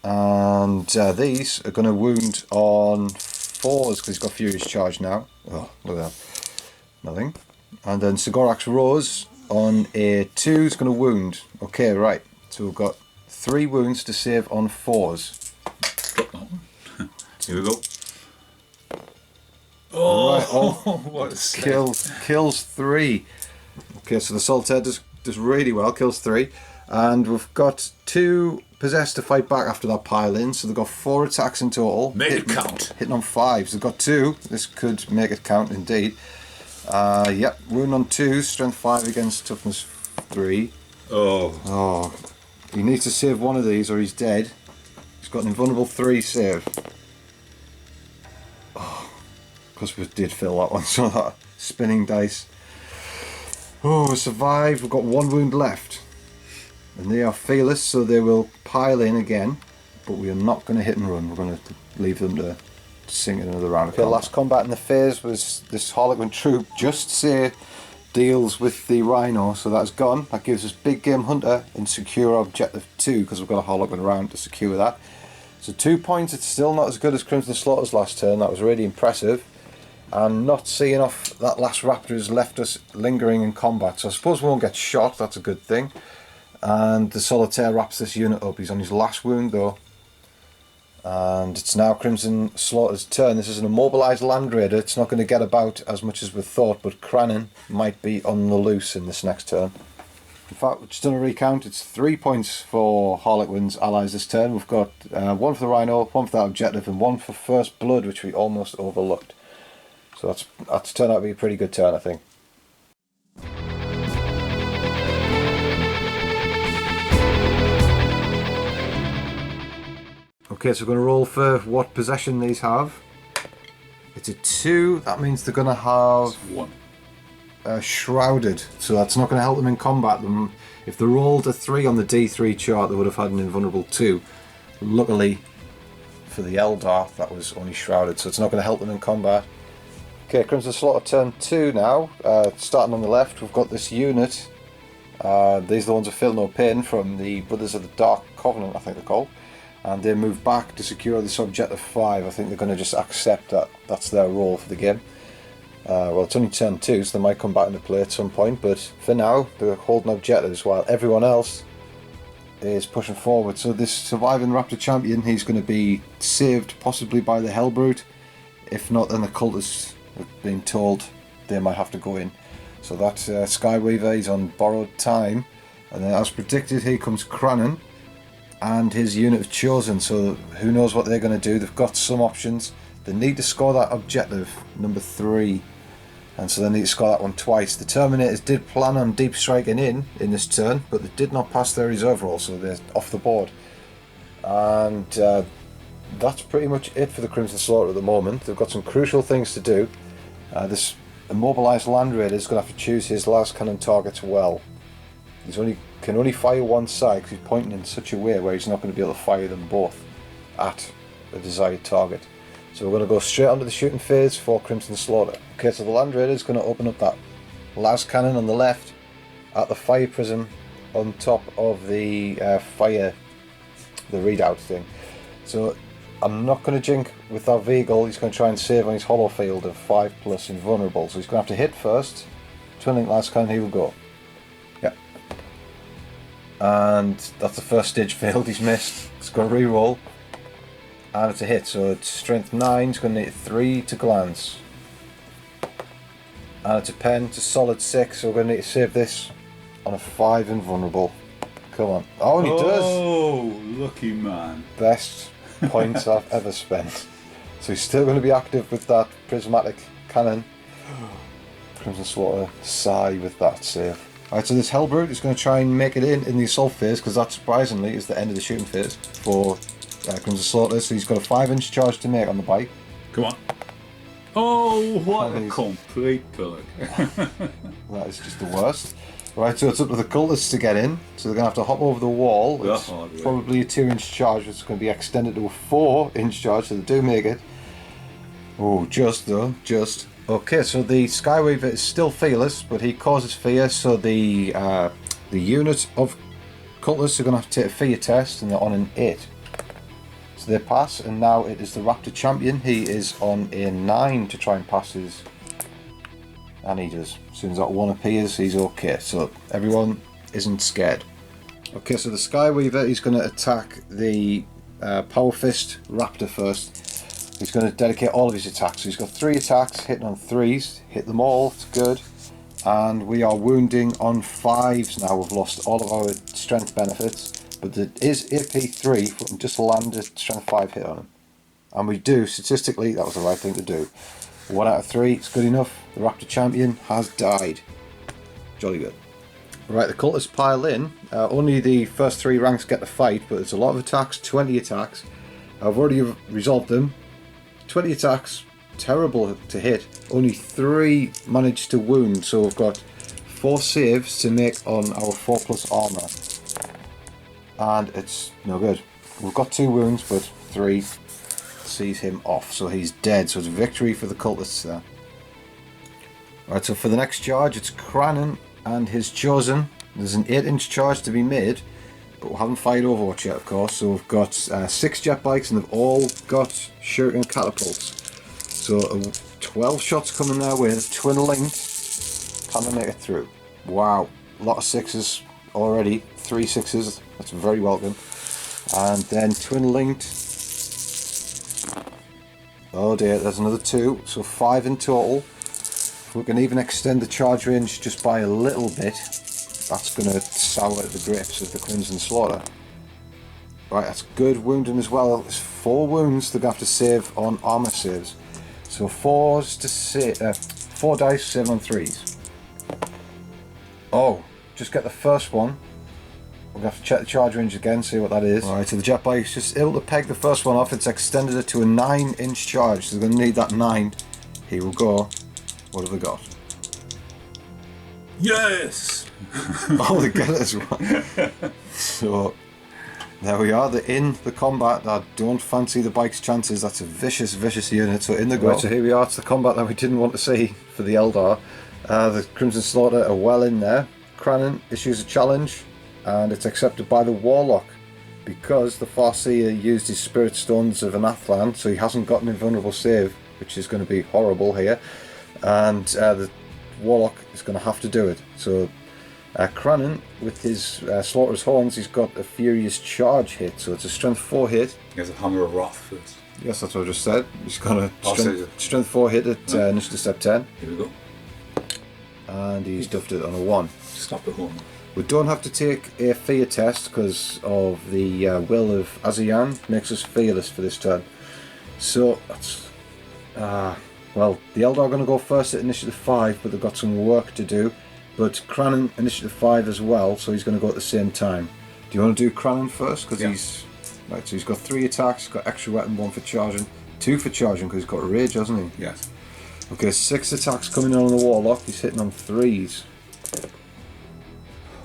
and these are going to wound on 4s because he's got Furious Charge now. Oh, look at that. Nothing. And then Sigorak's Rose on a 2 is going to wound. Okay, right. So we've got 3 wounds to save on 4s. Drop that one. Here we go. Oh, right. Oh, what a save. kills 3. Okay, so the Solitaire does really well, kills 3. And we've got 2 possessed to fight back after that pile in, so they've got 4 attacks in total. Make it count. Hitting on 5s. They've got 2. This could make it count indeed. Yep, wound on 2, strength 5 against toughness 3. Oh, he needs to save one of these or he's dead. He's got an invulnerable 3 save. Oh, because we did fill that one, so that spinning dice. Oh, we survived. We've got 1 wound left. And they are fearless, so they will pile in again. But we are not going to hit and run. We're going to leave them to sink in another round. Okay, the last combat in the phase was this Harlequin troop just say deals with the Rhino, so that's gone. That gives us Big Game Hunter and secure objective 2 because we've got a Harlequin round to secure that. So 2 points, it's still not as good as Crimson Slaughter's last turn. That was really impressive. And not seeing off that last raptor has left us lingering in combat. So I suppose we won't get shot, that's a good thing. And the Solitaire wraps this unit up. He's on his last wound though. And it's now Crimson Slaughter's turn. This is an immobilised Land Raider. It's not going to get about as much as we thought, but Cranon might be on the loose in this next turn. In fact, we've just done a recount. It's 3 points for Harlequins allies this turn. We've got 1 for the Rhino, 1 for that objective, and 1 for First Blood, which we almost overlooked. So that's turned out to be a pretty good turn, I think. Okay, so we're going to roll for what possession these have. It's a 2, that means they're going to have... It's 1. Shrouded, so that's not going to help them in combat. If they rolled a 3 on the D3 chart, they would have had an invulnerable 2. Luckily for the Eldar, that was only shrouded, so it's not going to help them in combat. Okay, Crimson Slaughter turn 2 now. Starting on the left, we've got this unit. These are the ones of Feel No Pain from the Brothers of the Dark Covenant, I think they're called. And they move back to secure this objective 5. I think they're going to just accept that that's their role for the game. Well, it's only turn 2, so they might come back into play at some point, but for now they're holding objectives while everyone else is pushing forward. So this surviving Raptor champion, he's going to be saved possibly by the Hellbrute. If not, then the cultists have been told they might have to go in. So that Skyweaver, he's on borrowed time, and then as predicted, here comes Cranon and his unit of Chosen. So who knows what they're going to do. They've got some options. They need to score that objective number 3, and so they need to score that one twice. The Terminators did plan on deep striking in this turn, but they did not pass their reserve roll, so they're off the board. And that's pretty much it for the Crimson Slaughter at the moment. They've got some crucial things to do. This immobilised Land Raider is going to have to choose his last cannon targets well. He can only fire one side because he's pointing in such a way where he's not going to be able to fire them both at the desired target. So we're going to go straight onto the shooting phase for Crimson Slaughter. Okay, so the Land Raider is going to open up that las cannon on the left at the fire prism on top of the readout thing. So I'm not going to jink with that vehicle. He's going to try and save on his hollow field of 5+ invulnerable. So he's going to have to hit first. Twin link las cannon, he will go. Yeah. And that's the first stage failed. He's missed. It's going to re-roll. And it's a hit, so it's strength 9, it's going to need 3 to glance. And it's a pen, it's a solid 6, so we're going to need to save this on a 5 invulnerable. Come on. Oh, and he does! Oh, lucky man. Best points I've ever spent. So he's still going to be active with that prismatic cannon. Crimson Slaughter sigh with that save. Alright, so this Hellbrute is going to try and make it in the assault phase, because that surprisingly is the end of the shooting phase for Crimson Slaughter. So he's got a 5-inch charge to make on the bike. Come on. Oh, what a complete pillock. That is just the worst. Right, so it's up to the cultists to get in. So they're going to have to hop over the wall. It's probably a 2-inch charge, which is going to be extended to a 4-inch charge, so they do make it. Oh, just though, just. Okay, so the Skyweaver is still fearless, but he causes fear, so the unit of cultists are going to have to take a fear test, and they're on an 8. So they pass, and now it is the Raptor champion. He is on a 9 to try and pass his, and he does. As soon as that 1 appears, he's okay. So everyone isn't scared. Okay, so the Skyweaver, he's going to attack the Power Fist Raptor first. He's going to dedicate all of his attacks. So he's got 3 attacks, hitting on 3s, hit them all, it's good. And we are wounding on 5s now. We've lost all of our strength benefits. But it is AP3 if we can just land a strength 5 hit on him. And we do, statistically, that was the right thing to do. 1 out of 3, it's good enough. The Raptor champion has died. Jolly good. Right, the cultists pile in. Only the first 3 ranks get to fight, but it's a lot of attacks, 20 attacks. I've already resolved them. 20 attacks, terrible to hit. Only 3 managed to wound, so we've got 4 saves to make on our 4+ armour. And it's no good. We've got 2 wounds, but 3 sees him off, so he's dead. So it's a victory for the cultists there. Right, so for the next charge, it's Cranon and his Chosen. There's an 8-inch charge to be made, but we haven't fired Overwatch yet, of course. So we've got 6 jet bikes, and they've all got shuriken catapults. So 12 shots coming their way. The twin linked. Can they make it through? Wow, a lot of 6s already. 3 6s. That's very welcome. And then twin linked. Oh dear, there's another 2. So 5 in total. If we can even extend the charge range just by a little bit, that's going to sour the grapes of the Crimson Slaughter. Right, that's good wounding as well. There's 4 wounds they're going to have to save on armor saves. So 4s to save, 4 dice to save on 3s. Oh, just get the first one. We're going to have to check the charge range again, see what that is. Alright, so the jet bike's just able to peg the first one off. It's extended it to a 9-inch charge, so they're going to need that 9. Here we go. What have they got? Yes! Oh, they get it as well. So, there we are. They're in the combat. I don't fancy the bike's chances. That's a vicious, vicious unit. So in the go. Right, so here we are. It's the combat that we didn't want to see for the Eldar. The Crimson Slaughter are well in there. Crannan issues a challenge, and it's accepted by the Warlock because the Farseer used his Spirit Stones of Anathlan, so he hasn't got an invulnerable save, which is going to be horrible here. And the Warlock is going to have to do it. So Crannan, with his Slaughter's Horns, he's got a Furious Charge hit, so it's a Strength 4 hit. He has a Hammer of Wrath first. Yes, that's what I just said. He's got a strength 4 hit at Initiative Step 10. Here we go. And he's duffed it on a 1. Stop the horn. We don't have to take a fear test because of the will of Azayan. Makes us fearless for this turn. So that's well, the Eldar are going to go first at Initiative 5, but they've got some work to do. But Crannan Initiative 5 as well, so he's going to go at the same time. Do you want to do Crannan first? Because he's right. So he's got 3 attacks. He's got extra weapon, 1 for charging, 2 for charging because he's got rage, hasn't he? Yes. Okay, 6 attacks coming on the Warlock. He's hitting on 3s.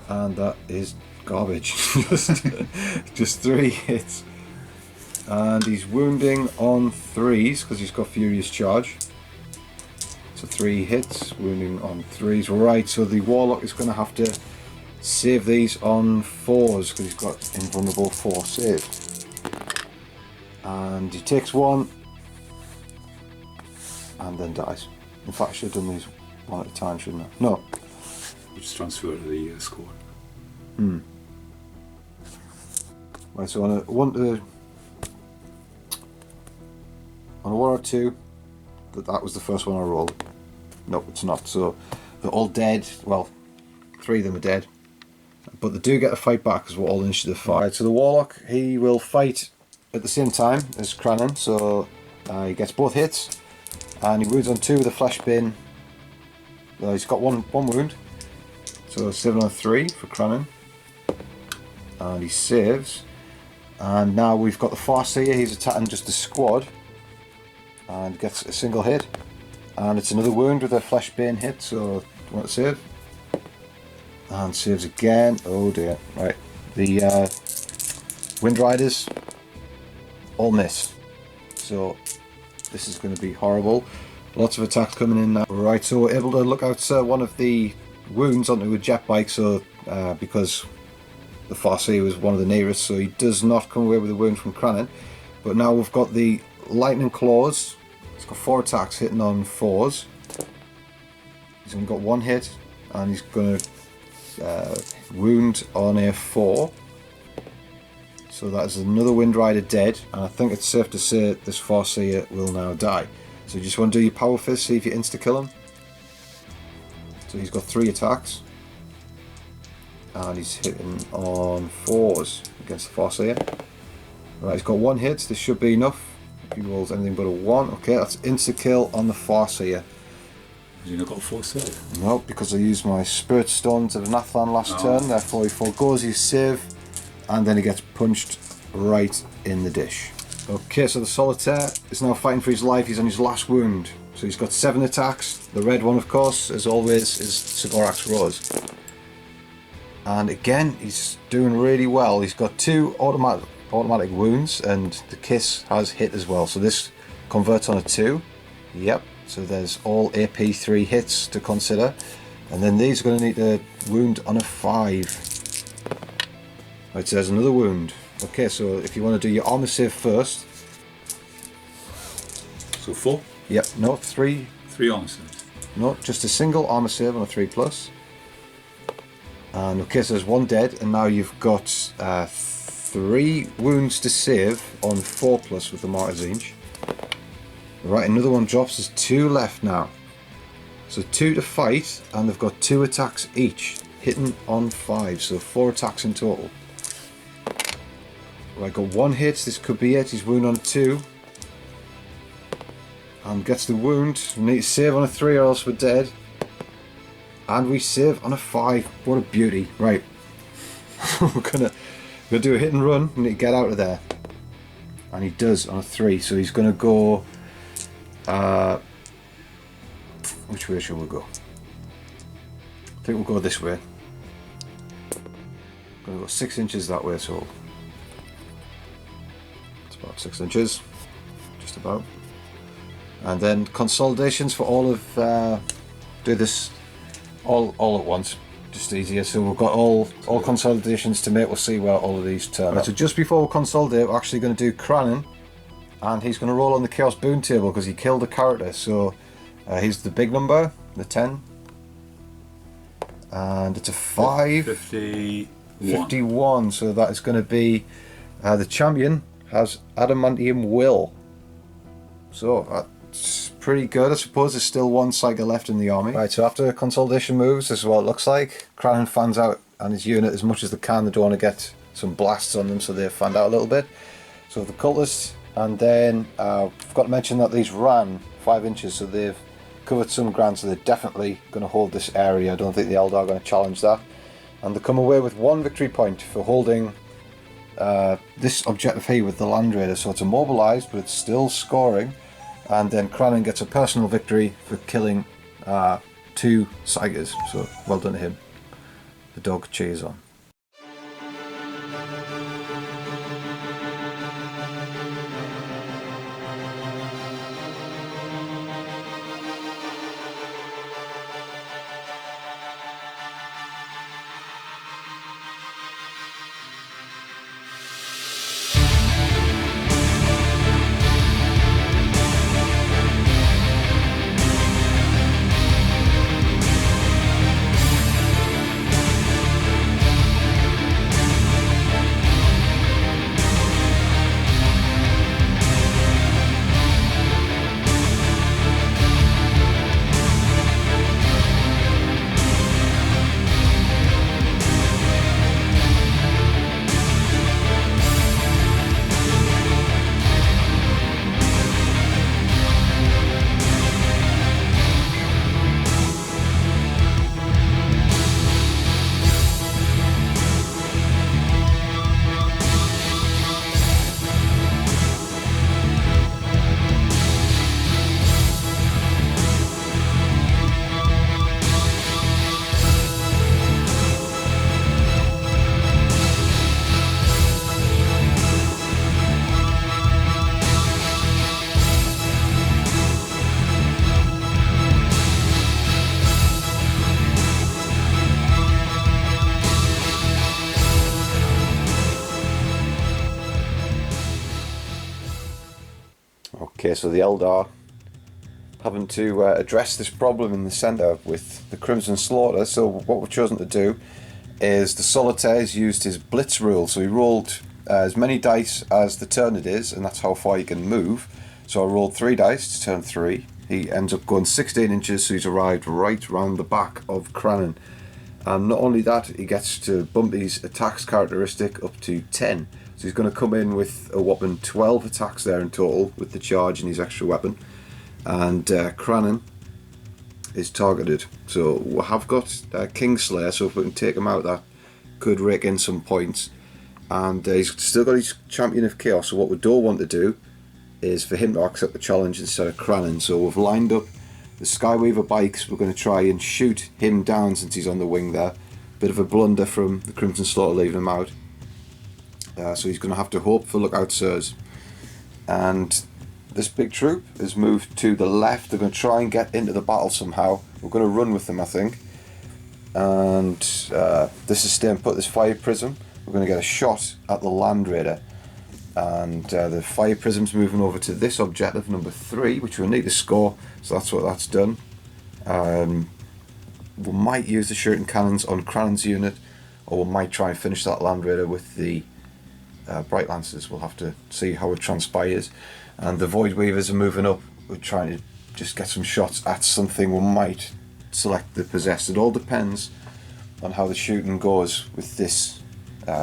And that is garbage. just 3 hits. And he's wounding on 3s because he's got Furious Charge. So 3 hits, wounding on 3s. Right, so the Warlock is going to have to save these on 4s because he's got invulnerable 4 save. And he takes 1 and then dies. In fact, I should have done these one at a time, shouldn't I? No. We just transfer to the squad. Right, so on a 1 or 2, that was the first one I rolled. No, it's not. So they're all dead. Well, 3 of them are dead, but they do get a fight back because we're all Initiative 5. Right, so the Warlock, he will fight at the same time as Crannan. So he gets both hits, and he wounds on 2 with a Fleshbane. He's got one wound, so 7 on 3 for Crannan, and he saves. And now we've got the Farseer. He's attacking just the squad and gets a single hit, and it's another wound with a Fleshbane hit. So do you want to save? And saves again. Oh dear. Right, the Wind Riders all miss, so this is going to be horrible. Lots of attacks coming in now. Right, so we're able to look out one of the wounds onto a jet bike, so because the Farseer was one of the nearest, so he does not come away with a wound from Crannan. But now we've got the Lightning Claws. He's got 4 attacks hitting on 4s. He's only got 1 hit, and he's going to wound on a 4. So that is another Wind Rider dead, and I think it's safe to say this Farseer will now die. So you just want to do your Power Fist, see if you insta-kill him. So he's got 3 attacks, and he's hitting on 4s against the Farseer. Right, he's got 1 hit, this should be enough. If he rolls anything but a 1, okay, that's insta-kill on the Farseer. Has he not got 4 save? No, because I used my Spirit Stones of Nathan last turn, therefore he forgoes his save, and then he gets punched right in the dish. Okay, so the Solitaire is now fighting for his life. He's on his last wound. So he's got 7 attacks. The red one, of course, as always, is Sigorak's Rose. And again, he's doing really well. He's got 2 automatic wounds, and the Kiss has hit as well. So this converts on a 2. Yep, so there's all AP 3 hits to consider. And then these are going to need a wound on a 5. Right, so there's another wound. Okay, so if you want to do your armor save first. So 4? Yep, no, 3. 3 armor saves. No, just a single armor save on a 3+. And okay, so there's 1 dead, and now you've got 3 wounds to save on 4+ with the Martyr's Inch. Right, another one drops. There's 2 left now. So 2 to fight, and they've got 2 attacks each, hitting on 5, so 4 attacks in total. Right, got 1 hit. This could be it. He's wound on 2. And gets the wound. We need to save on a 3 or else we're dead. And we save on a 5. What a beauty. Right. we're gonna do a hit and run. We need to get out of there. And he does on a 3. So he's gonna go... which way shall we go? I think we'll go this way. Gonna go 6 inches that way, so... It's about 6 inches. Just about. And then consolidations for all of do this all at once, just easier. So we've got all consolidations to make. We'll see where all of these turn up. So just before we consolidate, we're actually going to do Cranon, and he's going to roll on the Chaos Boon table because he killed a character. So he's the big number, the 10, and it's a 5. 51. So that is going to be the champion has Adamantium Will. So it's pretty good. I suppose there's still 1 Psyker left in the army. Right, so after consolidation moves, this is what it looks like. Cranon fans out and his unit as much as they can. They don't want to get some blasts on them, so they fanned out a little bit. So the cultists, and then I've got to mention that these ran 5 inches, so they've covered some ground, so they're definitely going to hold this area. I don't think the Eldar are going to challenge that. And they come away with 1 victory point for holding this objective here with the Land Raider. So it's immobilized, but it's still scoring. And then Cranon gets a personal victory for killing 2 Psykers. So well done to him. The dog cheers on. Okay, so the Eldar having to address this problem in the centre with the Crimson Slaughter. So what we've chosen to do is the Solitaires used his Blitz rule. So he rolled as many dice as the turn it is, and that's how far you can move. So I rolled 3 dice to turn 3. He ends up going 16 inches, so he's arrived right round the back of Cranon. And not only that, he gets to bump his attacks characteristic up to 10. So he's going to come in with a whopping 12 attacks there in total with the charge and his extra weapon. And Cranon is targeted. So we have got Kingslayer, so if we can take him out, that could rake in some points. And he's still got his Champion of Chaos, so what we don't want to do is for him to accept the challenge instead of Cranon. So we've lined up the Skyweaver bikes. We're going to try and shoot him down since he's on the wing there. Bit of a blunder from the Crimson Slaughter leaving him out. So he's going to have to hope for lookout sirs. And this big troop has moved to the left. They're going to try and get into the battle somehow. We're going to run with them, I think. And this is staying put, this fire prism. we're going to get a shot at the Land Raider. And the fire prism's moving over to this objective, number 3, which we'll need to score, so that's what that's done. We might use the shooting cannons on Crannon's unit, or we might try and finish that Land Raider with the Bright Lancers. We'll have to see how it transpires. And the Void Weavers are moving up. We're trying to just get some shots at something. We might select the Possessed. It all depends on how the shooting goes with this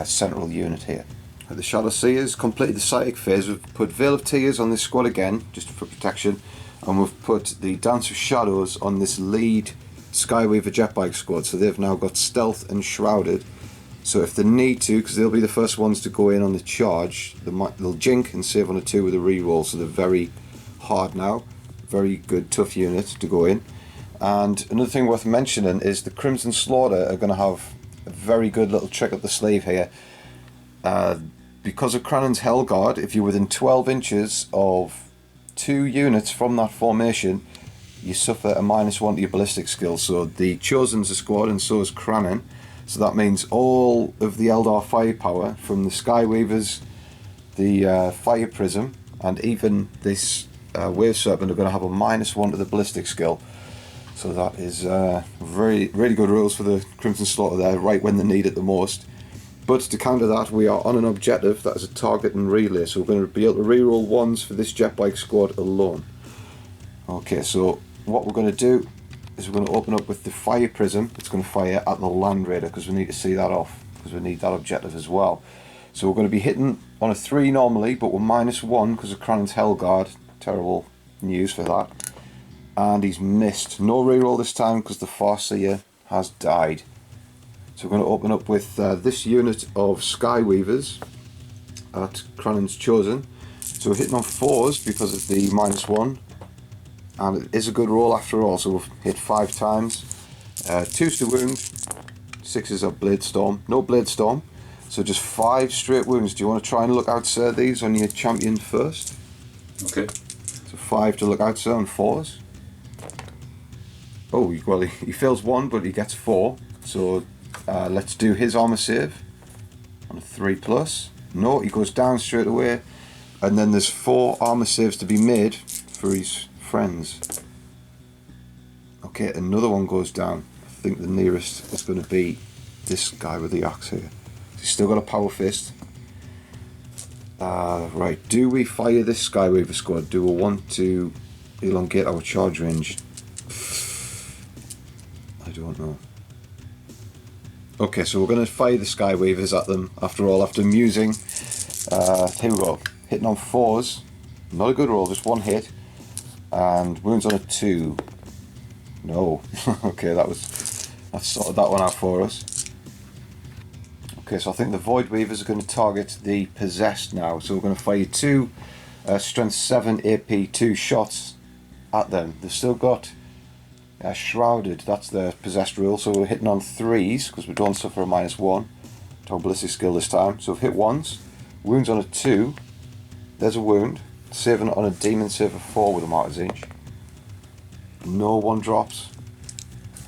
central unit here. The Shadow Seers completed the Psychic phase. We've put Veil of Tears on this squad again, just for protection, and we've put the Dance of Shadows on this lead Skyweaver Jetbike squad, so they've now got Stealth and Shrouded. So if they need to, because they'll be the first ones to go in on the charge, they'll jink and save on a 2 with a reroll, so they're very hard now. Very good, tough unit to go in. And another thing worth mentioning is the Crimson Slaughter are going to have a very good little trick up the sleeve here. Because of Crannon's Hellguard, if you're within 12 inches of 2 units from that formation, you suffer a -1 to your ballistic skill. So the Chosen's a squad, and so is Crannon. So that means all of the Eldar firepower from the Skyweavers, the Fire Prism, and even this Wave Serpent are going to have a -1 to the ballistic skill. So that is really good rules for the Crimson Slaughter there, right when they need it the most. But to counter that, we are on an objective that is a target and relay, so we're going to be able to reroll 1s for this Jetbike squad alone. Okay, so what we're going to do is we're going to open up with the Fire Prism. It's going to fire at the Land Raider, because we need to see that off, because we need that objective as well. So we're going to be hitting on a 3 normally, but we're -1 because of Crannon's Hellguard. Terrible news for that. And he's missed. No reroll this time because the Farseer has died. So we're going to open up with this unit of Skyweavers at Crannon's Chosen. So we're hitting on 4s because of the -1, and it is a good roll after all. So we've hit 5 times. 2's to wound, 6's are Blade Storm. No Blade Storm, so just 5 straight wounds. Do you want to try and look out, sir, these on your champion first? Okay. So 5 to look out, sir, on 4s. Oh, well, he fails 1, but he gets 4. So let's do his armor save on a 3+. No, he goes down straight away. And then there's 4 armor saves to be made for his friends. Okay, another one goes down. I think the nearest is going to be this guy with the axe here. He's still got a power fist. Right, do we fire this Skyweaver squad? Do we want to elongate our charge range? I don't know. Okay, so we're going to fire the Skyweavers at them after all, after musing. Here we go. Hitting on 4s. Not a good roll, just 1 hit. And wounds on a 2. No. Okay, that sorted that one out for us. Okay, so I think the Void Weavers are going to target the Possessed now. So we're going to fire 2 Strength 7 AP 2 shots at them. They've still got Shrouded, that's the Possessed rule, so we're hitting on 3s because we don't suffer a -1 to our ballistic skill this time. So we've hit 1s, wounds on a 2, there's a wound, saving on a demon save of 4 with a Martyr's Inch. No 1 drops.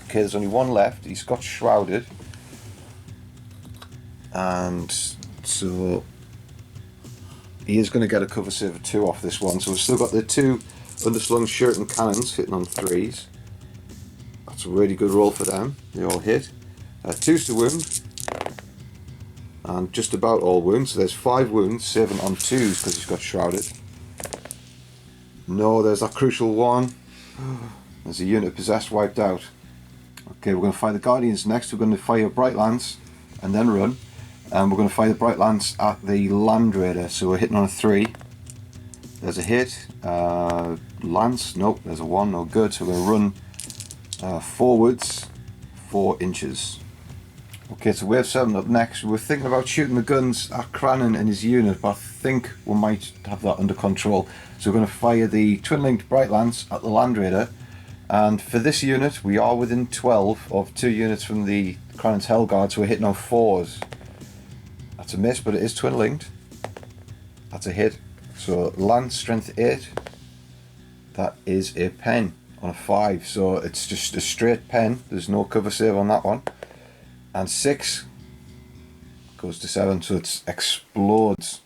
Okay, there's only 1 left, he's got Shrouded, and so he is going to get a cover save of 2 off this one. So we've still got the 2 underslung shuriken cannons hitting on 3s. That's a really good roll for them. They all hit. 2's to wound, and just about all wounds. So there's 5 wounds, saving on 2s because he's got Shrouded. No, there's that crucial one. There's a unit Possessed wiped out. Okay, we're going to fire the Guardians next. We're going to fire Bright Lance and then run. And we're going to fire the Bright Lance at the Land Raider. So we're hitting on a 3. There's a hit. Lance, nope, there's a 1, no good. So we're going to run forwards 4 inches. Okay, so Wave 7 up next. We're thinking about shooting the guns at Crannon and his unit, but I think we might have that under control. So we're going to fire the twin-linked Bright Lance at the Land Raider. And for this unit, we are within 12 of 2 units from the Crannon's Hellguard, so we're hitting on 4s. That's a miss, but it is twin-linked. That's a hit. So Lance, strength 8. That is a pen on a 5, so it's just a straight pen. There's no cover save on that one. And 6 goes to 7, so it explodes.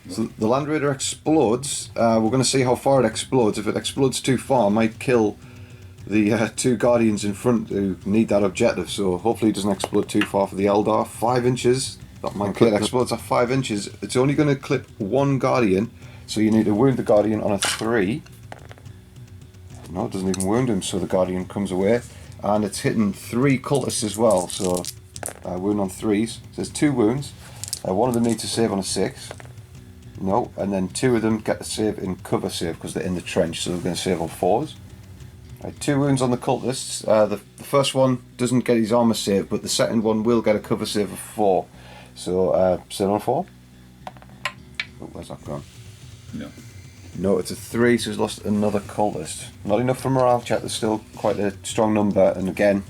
So the Land Raider explodes. We're going to see how far it explodes. If it explodes too far, it might kill the 2 Guardians in front who need that objective. So hopefully it doesn't explode too far for the Eldar. 5 inches. That might clip. It explodes at 5 inches. It's only going to clip 1 Guardian, so you need to wound the Guardian on a 3. No, it doesn't even wound him, so the Guardian comes away. And it's hitting 3 cultists as well, so wound on 3s. So there's 2 wounds. One of them needs to save on a 6. No, and then 2 of them get to save in cover save because they're in the trench, so they're going to save on 4s. Right, 2 wounds on the cultists. The first one doesn't get his armor saved, but the second one will get a cover save of 4. So, save on 4. Oh, where's that gone? No. No, it's a 3, so he's lost another cultist. Not enough for morale check, there's still quite a strong number, and again,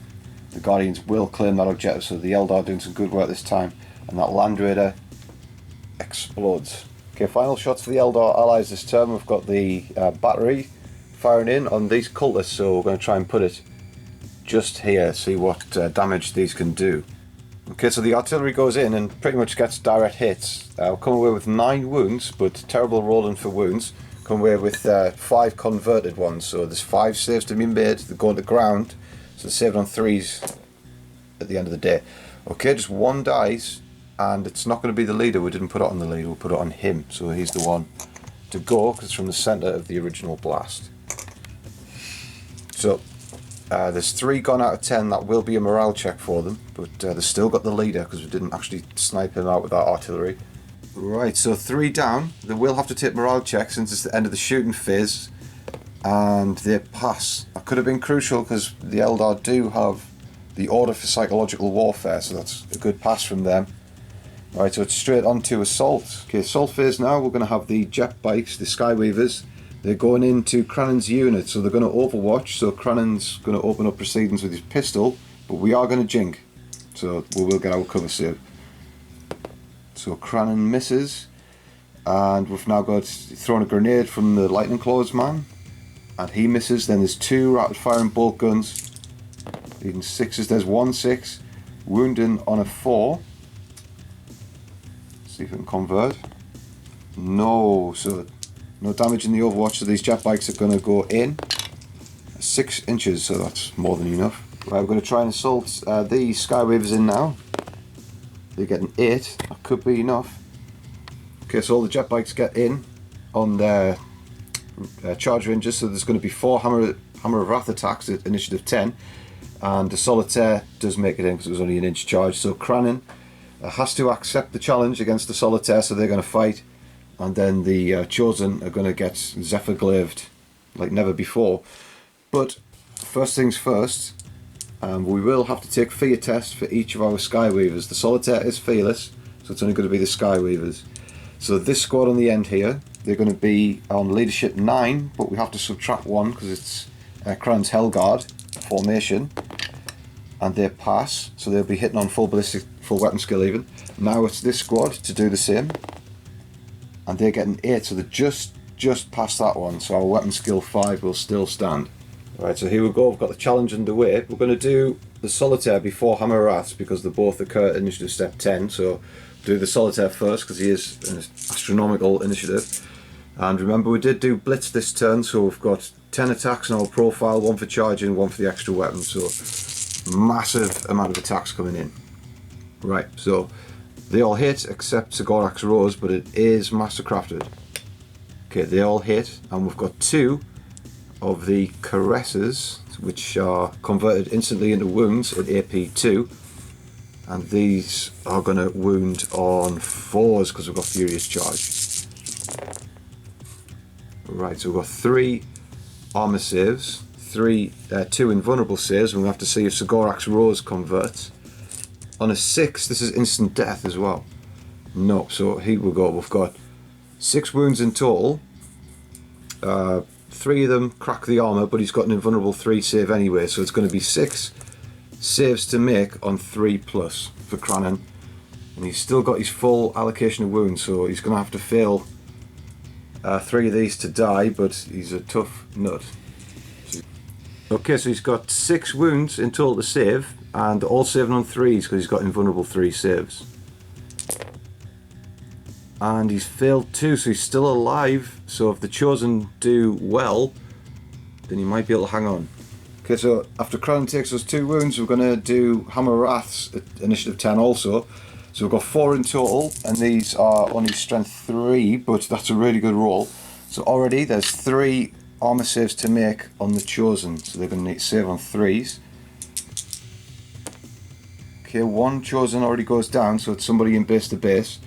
the Guardians will claim that objective, so the Eldar are doing some good work this time, and that Land Raider explodes. Okay, final shots for the Eldar allies this turn. We've got the battery firing in on these cultists, so we're going to try and put it just here, see what damage these can do. Okay, so the artillery goes in and pretty much gets direct hits. We'll come away with 9 wounds, but terrible rolling for wounds. Come away with 5 converted ones, so there's 5 saves to be made. They go on the ground, so they're saved on 3s at the end of the day. Okay, just 1 dies, and it's not going to be the leader. We didn't put it on the leader, we put it on him, so he's the one to go because it's from the centre of the original blast. So there's 3 gone out of 10. That will be a morale check for them, but they've still got the leader because we didn't actually snipe him out with our artillery. Right, so 3 down. They will have to take morale checks since it's the end of the shooting phase, and they pass. That could have been crucial because the Eldar do have the Order for Psychological Warfare, so that's a good pass from them. Right, so it's straight on to assault. Okay, assault phase now. We're going to have the jet bikes, the Skyweavers. They're going into Crannon's unit, so they're going to overwatch. So Crannon's going to open up proceedings with his pistol, but we are going to jink, so we will get our cover save. So Crannon misses, and we've now got thrown a grenade from the Lightning Claws man, and he misses. Then there's 2 rapid firing bolt guns, leading 6s. There's 1 6, wounding on a 4. See if we can convert. No, so no damage in the overwatch. So these jet bikes are going to go in 6 inches, so that's more than enough. Right, we're going to try and assault the Skywavers in now. They're getting 8, that could be enough. Okay, so all the jet bikes get in on their charge ranges, so there's going to be 4 Hammer of Wrath attacks at initiative 10, and the Solitaire does make it in because it was only an inch charge. So Crannon has to accept the challenge against the Solitaire, so they're going to fight, and then the Chosen are going to get Zephyr Glaved like never before. But first things first, we will have to take fear tests for each of our Skyweavers. The Solitaire is fearless, so it's only going to be the Skyweavers. So this squad on the end here, they're going to be on leadership 9, but we have to subtract 1 because it's Crannon's Hellguard formation, and they pass, so they'll be hitting on full ballistic, full weapon skill even. Now it's this squad to do the same, and they're getting 8, so they're just past that one, so our weapon skill 5 will still stand. Right, so here we go, we've got the challenge underway. We're going to do the Solitaire before Hammer Rats because they both occur at initiative step 10, so do the Solitaire first because he is an astronomical initiative. And remember, we did do Blitz this turn, so we've got 10 attacks in our profile, 1 for charging, 1 for the extra weapon, so massive amount of attacks coming in. Right, so they all hit except Sigorak's Rose, but it is mastercrafted. Okay, they all hit, and we've got 2 of the Caresses, which are converted instantly into wounds at AP 2, and these are going to wound on 4s because we've got Furious Charge. Right, so we've got 3 armor saves, 2 invulnerable saves, and we'll have to see if Sigorak's Rose converts. On a 6, this is instant death as well. No, so here we go, we've got 6 wounds in total. 3 of them crack the armor, but he's got an invulnerable 3 save anyway, so it's going to be 6 saves to make on 3+ for Crannon, and he's still got his full allocation of wounds, so he's going to have to fail 3 of these to die, but he's a tough nut. Okay, so he's got 6 wounds in total to save, and all saving on 3s because he's got invulnerable 3 saves. and he's failed 2, so he's still alive. So if the Chosen do well, then he might be able to hang on. Okay, so after Crown takes us 2 wounds, we're going to do Hammer Wraths at initiative 10 also. So we've got 4 in total, and these are only strength 3, but that's a really good roll. So already there's 3 armor saves to make on the Chosen, so they're going to need to save on 3s. Okay, 1 Chosen already goes down, so it's somebody in base to base.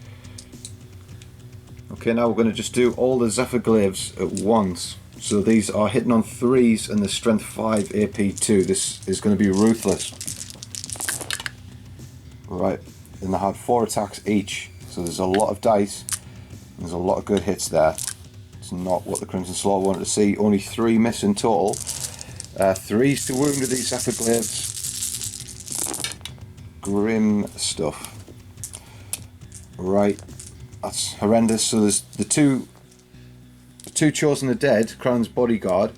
Okay, now we're going to just do all the Zephyr Glaives at once. So these are hitting on 3s and the strength 5 AP 2. This is going to be ruthless. Right, and they had 4 attacks each, so there's a lot of dice. There's a lot of good hits there. It's not what the Crimson Slaughter wanted to see. Only 3 miss in total. 3s to wound with these Zephyr Glaives. Grim stuff. Right, that's horrendous. So there's the two Chosen are dead. Crannon's bodyguard.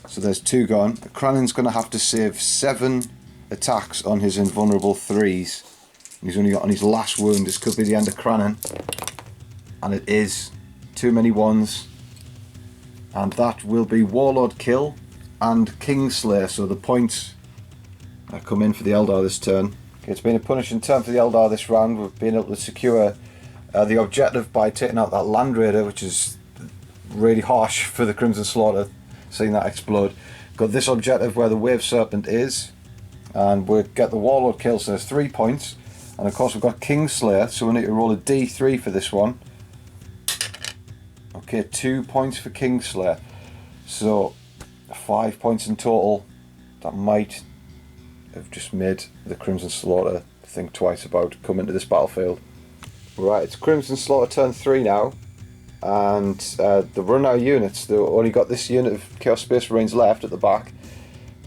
So there's 2 gone. Crannon's going to have to save 7 attacks on his invulnerable 3s. He's only got on his last wound. This could be the end of Crannon. And it is. Too many 1s. And that will be Warlord kill and Kingslayer. So the points come in for the Eldar this turn. Okay, it's been a punishing turn for the Eldar this round. We've been able to secure the objective by taking out that Land Raider, which is really harsh for the Crimson Slaughter, seeing that explode. Got this objective where the Wave Serpent is, and we'll get the Warlord kill, so there's 3 points. And of course we've got Kingslayer, so we need to roll a D3 for this one. Okay, 2 points for Kingslayer. So 5 points in total. That might have just made the Crimson Slaughter think twice about coming to this battlefield. Right, it's Crimson Slaughter turn 3 now. And they've run out of units. They've only got this unit of Chaos Space Marines left at the back,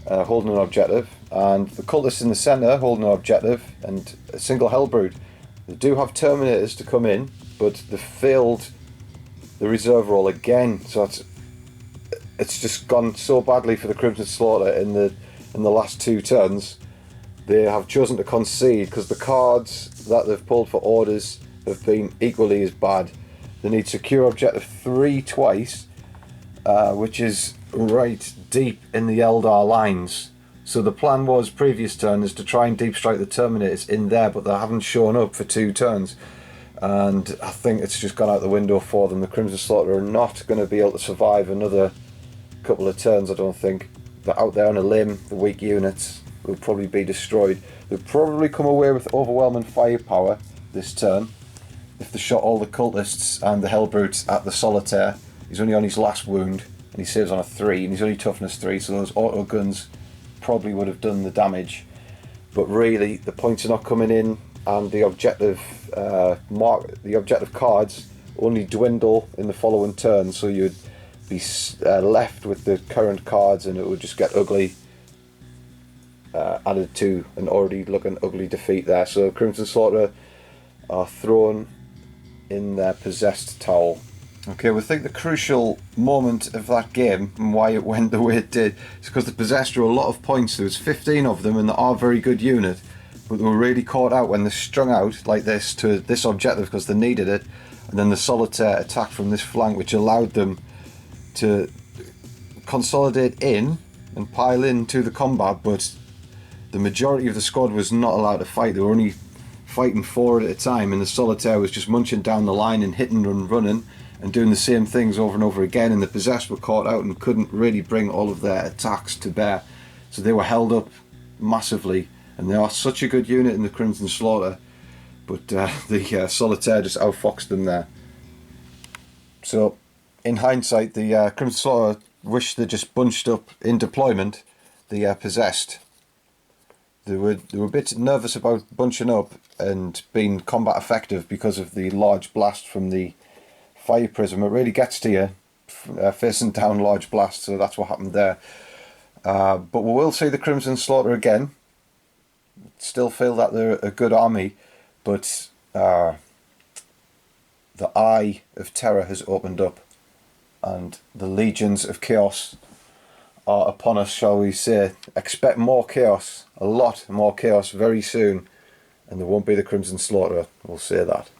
holding an objective, and the cultists in the centre holding an objective, and a single Hellbrood. They do have Terminators to come in, but they've failed the reserve roll again. So it's just gone so badly for the Crimson Slaughter in the last 2 turns. They have chosen to concede because the cards that they've pulled for orders have been equally as bad. They need secure objective 3 twice, which is right deep in the Eldar lines. So the plan was previous turn is to try and deep strike the Terminators in there, but they haven't shown up for 2 turns. And I think it's just gone out the window for them. The Crimson Slaughter are not going to be able to survive another couple of turns, I don't think. They're out there on a limb. The weak units will probably be destroyed. They'll probably come away with overwhelming firepower this turn. If they shot all the cultists and the Hellbrutes at the Solitaire. He's only on his last wound, and he saves on a 3, and he's only toughness 3, so those auto guns probably would have done the damage. But really, the points are not coming in, and the objective cards only dwindle in the following turn, so you'd be left with the current cards, and it would just get ugly, added to an already looking ugly defeat there. So Crimson Slaughter are thrown in their possessed towel. Okay, we think the crucial moment of that game and why it went the way it did is because the possessed drew a lot of points. There was 15 of them, and they are a very good unit, but they were really caught out when they strung out like this to this objective because they needed it, and then the Solitaire attacked from this flank, which allowed them to consolidate in and pile into the combat, but the majority of the squad was not allowed to fight. They were only fighting 4 at a time, and the Solitaire was just munching down the line and hitting and running and doing the same things over and over again, and the possessed were caught out and couldn't really bring all of their attacks to bear, so they were held up massively. And they are such a good unit in the Crimson Slaughter, but the Solitaire just outfoxed them there. So in hindsight, the Crimson Slaughter wish they just bunched up in deployment the possessed. They were a bit nervous about bunching up and being combat effective because of the large blast from the fire prism. It really gets to you facing down large blast, so that's what happened there. But we will see the Crimson Slaughter again. Still feel that they're a good army, but the Eye of Terror has opened up, and the legions of chaos are upon us, shall we say. Expect more chaos, a lot more chaos very soon, and there won't be the Crimson Slaughter, we'll say that.